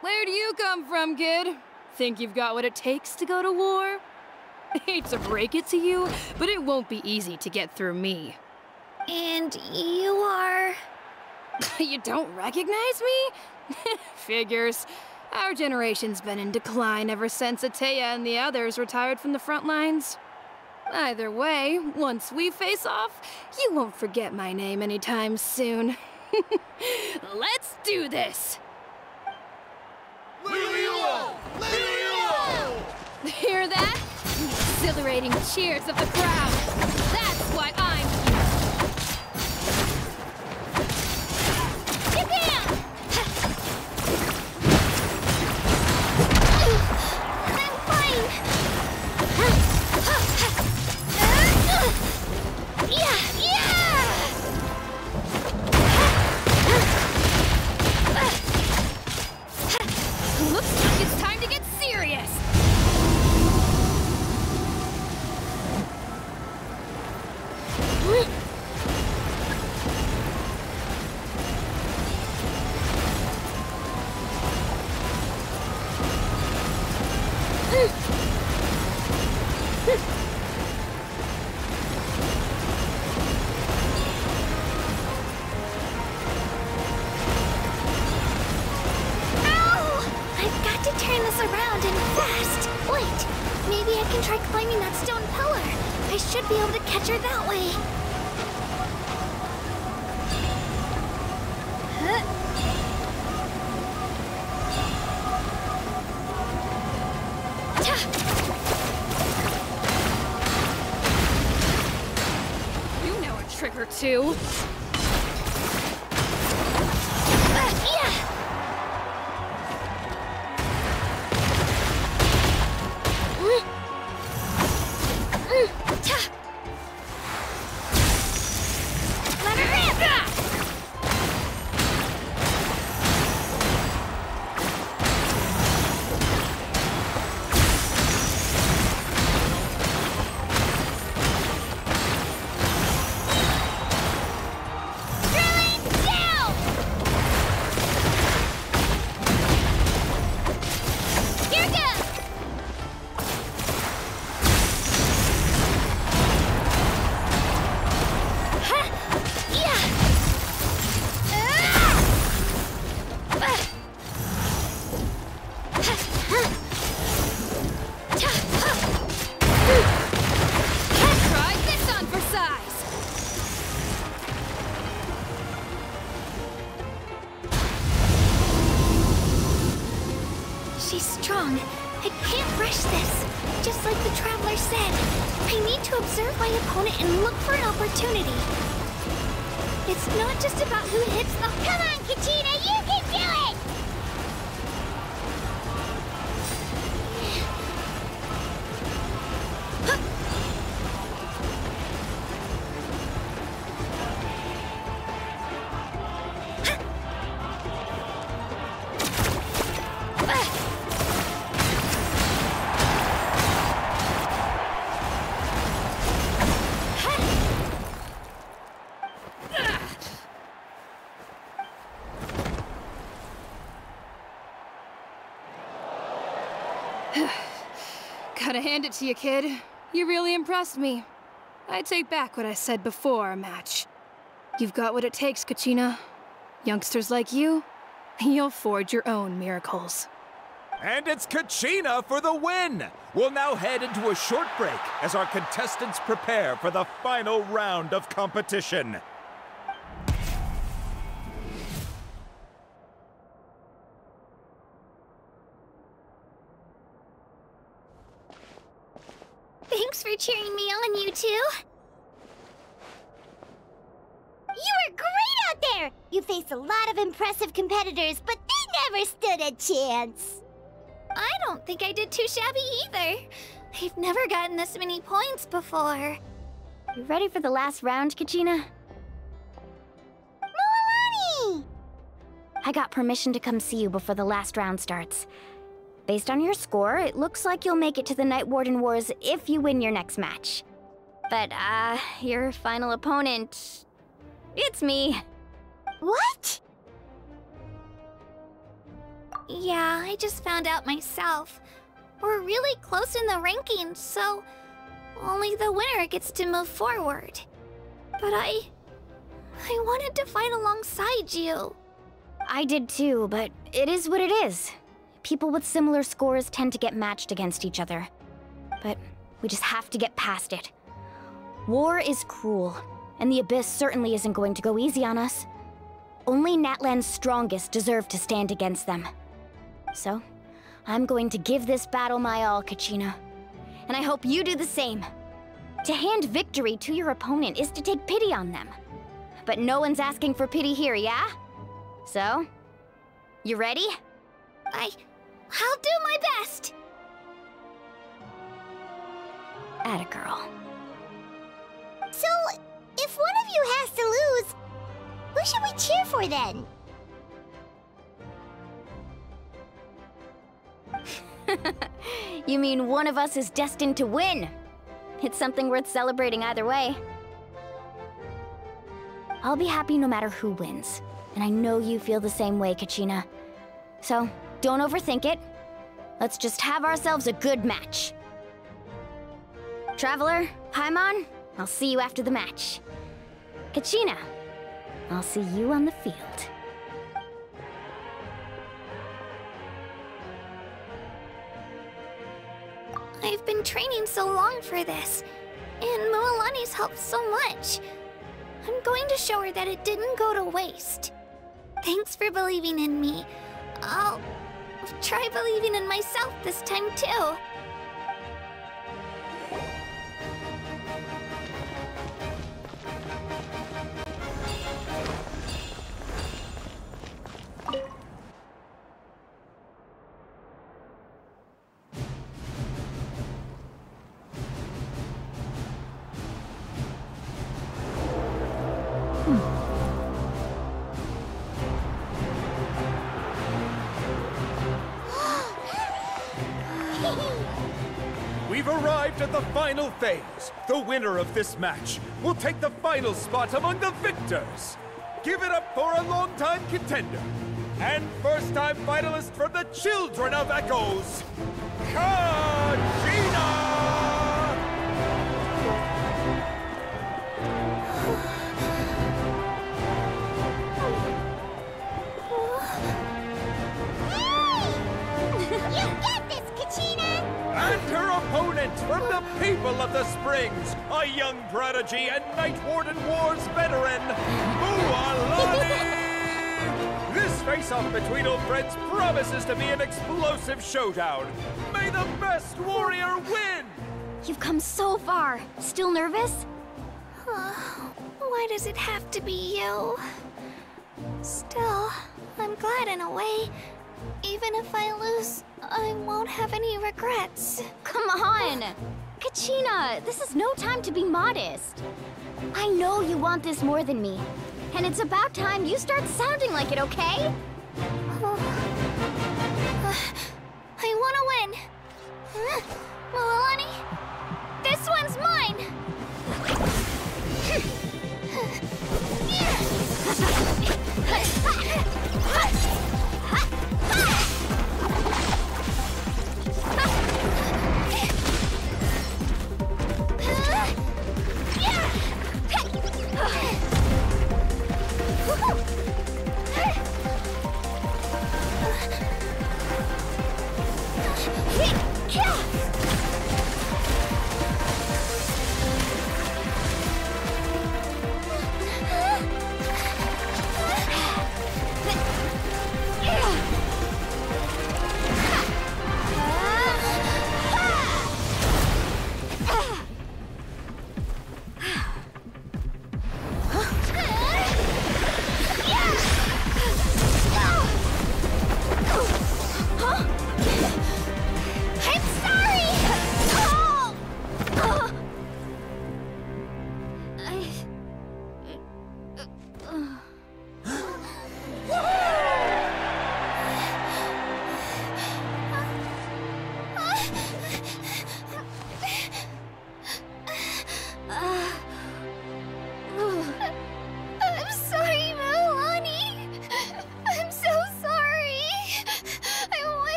Where do you come from, kid? Think you've got what it takes to go to war? Hate to break it to you, but it won't be easy to get through me. And you are... You don't recognize me? Figures. Our generation's been in decline ever since Ateya and the others retired from the front lines. Either way, once we face off, you won't forget my name anytime soon. Let's do this! Hear that? The exhilarating cheers of the crowd. That's why I'm here. Get down! I'm fine. Looks like it's time to get serious. Maybe I can try climbing that stone pillar. I should be able to catch her that way. You know a trick or two. wrong. I can't rush this. Just like the Traveler said, I need to observe my opponent and look for an opportunity. It's not just about who hits the— Come on, Kachina, you can do it! Gotta hand it to you, kid. You really impressed me. I take back what I said before our match. You've got what it takes, Kachina. Youngsters like you, you'll forge your own miracles. And it's Kachina for the win! We'll now head into a short break as our contestants prepare for the final round of competition. Thanks for cheering me on, you two. You were great out there! You faced a lot of impressive competitors, but they never stood a chance. I don't think I did too shabby either. I've never gotten this many points before. You ready for the last round, Kachina? Moalani! I got permission to come see you before the last round starts. Based on your score, it looks like you'll make it to the Night Warden Wars if you win your next match. But, your final opponent... it's me. What? Yeah, I just found out myself. We're really close in the rankings, so only the winner gets to move forward. But I wanted to fight alongside you. I did too, but it is what it is. People with similar scores tend to get matched against each other. But we just have to get past it. War is cruel, and the Abyss certainly isn't going to go easy on us. Only Natlan's strongest deserve to stand against them. So, I'm going to give this battle my all, Kachina. And I hope you do the same. To hand victory to your opponent is to take pity on them. But no one's asking for pity here, yeah? So, you ready? I'll do my best! Atta girl. So, if one of you has to lose, who should we cheer for then? You mean one of us is destined to win? It's something worth celebrating either way. I'll be happy no matter who wins. And I know you feel the same way, Kachina. So, don't overthink it. Let's just have ourselves a good match. Traveler, Paimon, I'll see you after the match. Kachina, I'll see you on the field. I've been training so long for this, and Moalani's helped so much. I'm going to show her that it didn't go to waste. Thanks for believing in me. I'll try believing in myself this time too. We've arrived at the final phase. The winner of this match will take the final spot among the victors. Give it up for a longtime contender and first-time finalist from the Children of Echoes, Kachina! You get this, Kachina! And her opponent from the people of the Springs, a young prodigy and Night Warden Wars veteran, Moalani! This face-off between old friends promises to be an explosive showdown. May the best warrior win! You've come so far. Still nervous? Why does it have to be you? Still, I'm glad in a way. Even if I lose, I won't have any regrets. Come on! Kachina, this is no time to be modest. I know you want this more than me. And it's about time you start sounding like it, okay? I want to win. Milani, this one's mine.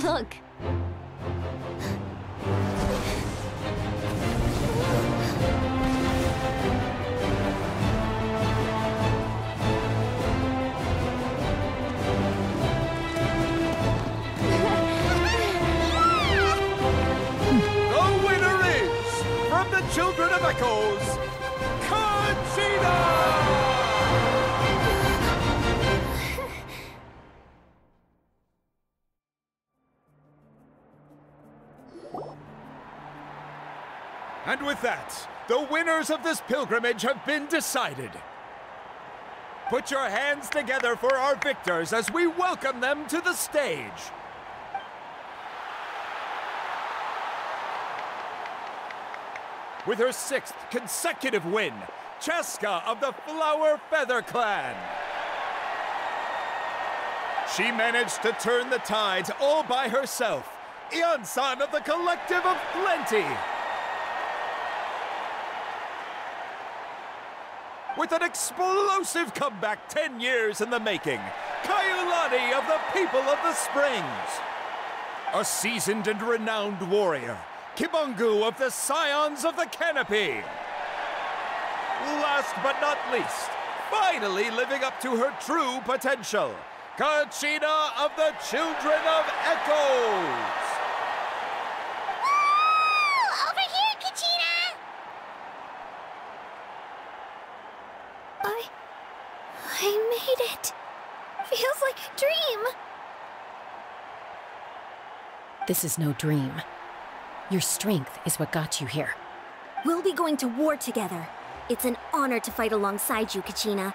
Look. The winner is, from the Children of Echoes, Kachina! And with that, the winners of this pilgrimage have been decided. Put your hands together for our victors as we welcome them to the stage. With her 6th consecutive win, Cheska of the Flower Feather Clan. She managed to turn the tides all by herself. Ian-san of the Collective of Plenty. With an explosive comeback 10 years in the making, Kaiulani of the People of the Springs. A seasoned and renowned warrior, Kibangu of the Scions of the Canopy. Last but not least, finally living up to her true potential, Kachina of the Children of Echoes. Over here, Kachina! I made it. Feels like a dream. This is no dream. Your strength is what got you here. We'll be going to war together. It's an honor to fight alongside you, Kachina.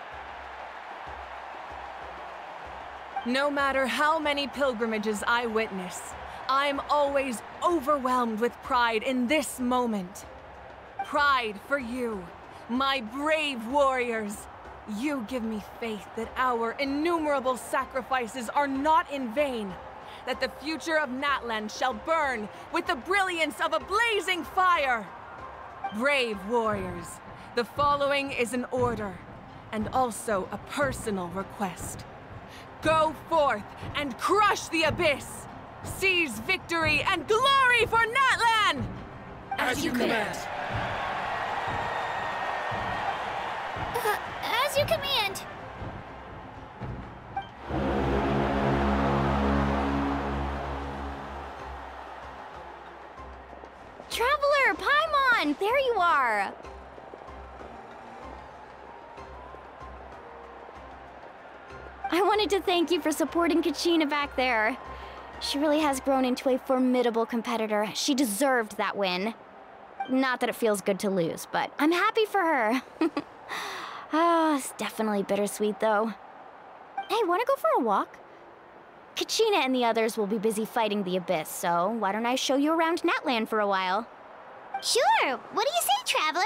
No matter how many pilgrimages I witness, I'm always overwhelmed with pride in this moment. Pride for you, my brave warriors. You give me faith that our innumerable sacrifices are not in vain, that the future of Natlan shall burn with the brilliance of a blazing fire. Brave warriors, the following is an order, and also a personal request. Go forth and crush the abyss! Seize victory and glory for Natlan! As you command. As you command. Traveler, Paimon, there you are. I wanted to thank you for supporting Kachina back there. She really has grown into a formidable competitor. She deserved that win. Not that it feels good to lose, but I'm happy for her. It's definitely bittersweet, though. Hey, wanna go for a walk? Kachina and the others will be busy fighting the Abyss, so why don't I show you around Natlan for a while? Sure. What do you say, Traveler?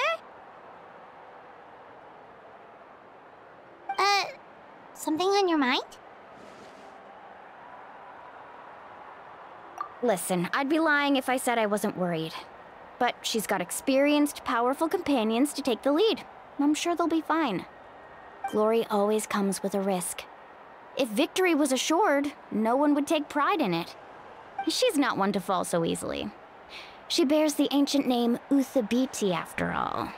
Something on your mind? Listen, I'd be lying if I said I wasn't worried. But she's got experienced, powerful companions to take the lead. I'm sure they'll be fine. Glory always comes with a risk. If victory was assured, no one would take pride in it. She's not one to fall so easily. She bears the ancient name Uthabiti, after all.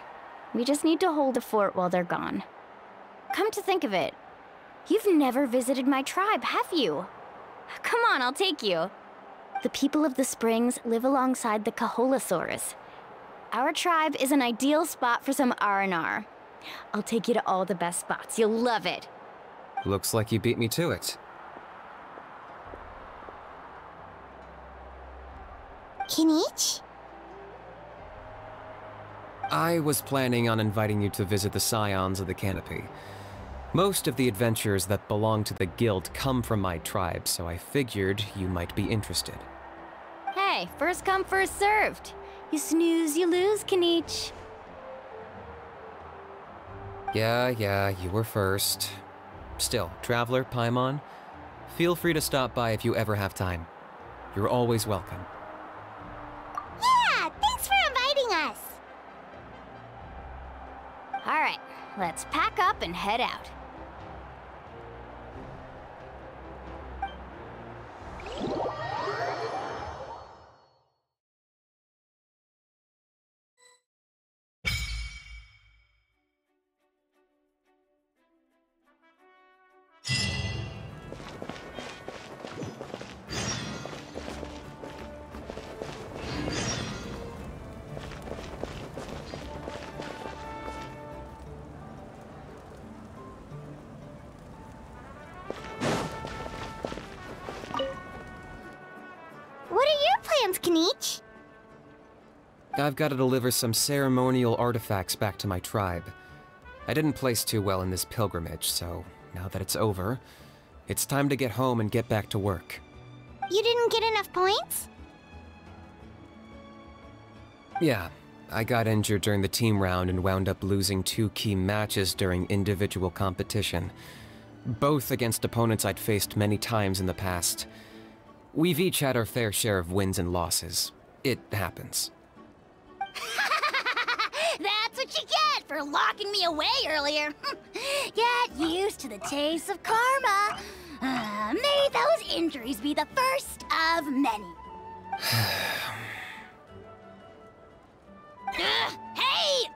We just need to hold the fort while they're gone. Come to think of it, you've never visited my tribe, have you? Come on, I'll take you. The people of the Springs live alongside the Kaholasaurus. Our tribe is an ideal spot for some R&R. I'll take you to all the best spots. You'll love it. Looks like you beat me to it. Kinich? I was planning on inviting you to visit the Scions of the Canopy. Most of the adventurers that belong to the guild come from my tribe, so I figured you might be interested. Hey, first come, first served. You snooze, you lose, Kinich. Yeah, you were first. Still, Traveler, Paimon, feel free to stop by if you ever have time. You're always welcome. Yeah, thanks for inviting us. All right, let's pack up and head out. What are your plans, Kinich? I've got to deliver some ceremonial artifacts back to my tribe. I didn't place too well in this pilgrimage, so now that it's over, it's time to get home and get back to work. You didn't get enough points? Yeah, I got injured during the team round and wound up losing 2 key matches during individual competition. Both against opponents I'd faced many times in the past. We've each had our fair share of wins and losses. It happens. That's what you get for locking me away earlier. Get used to the taste of karma. May those injuries be the first of many. Hey!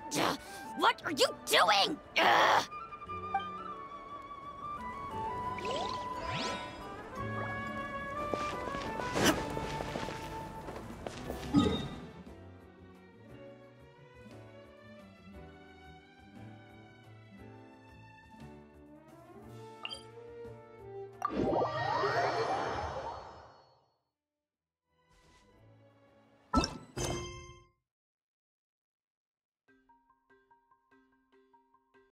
What are you doing?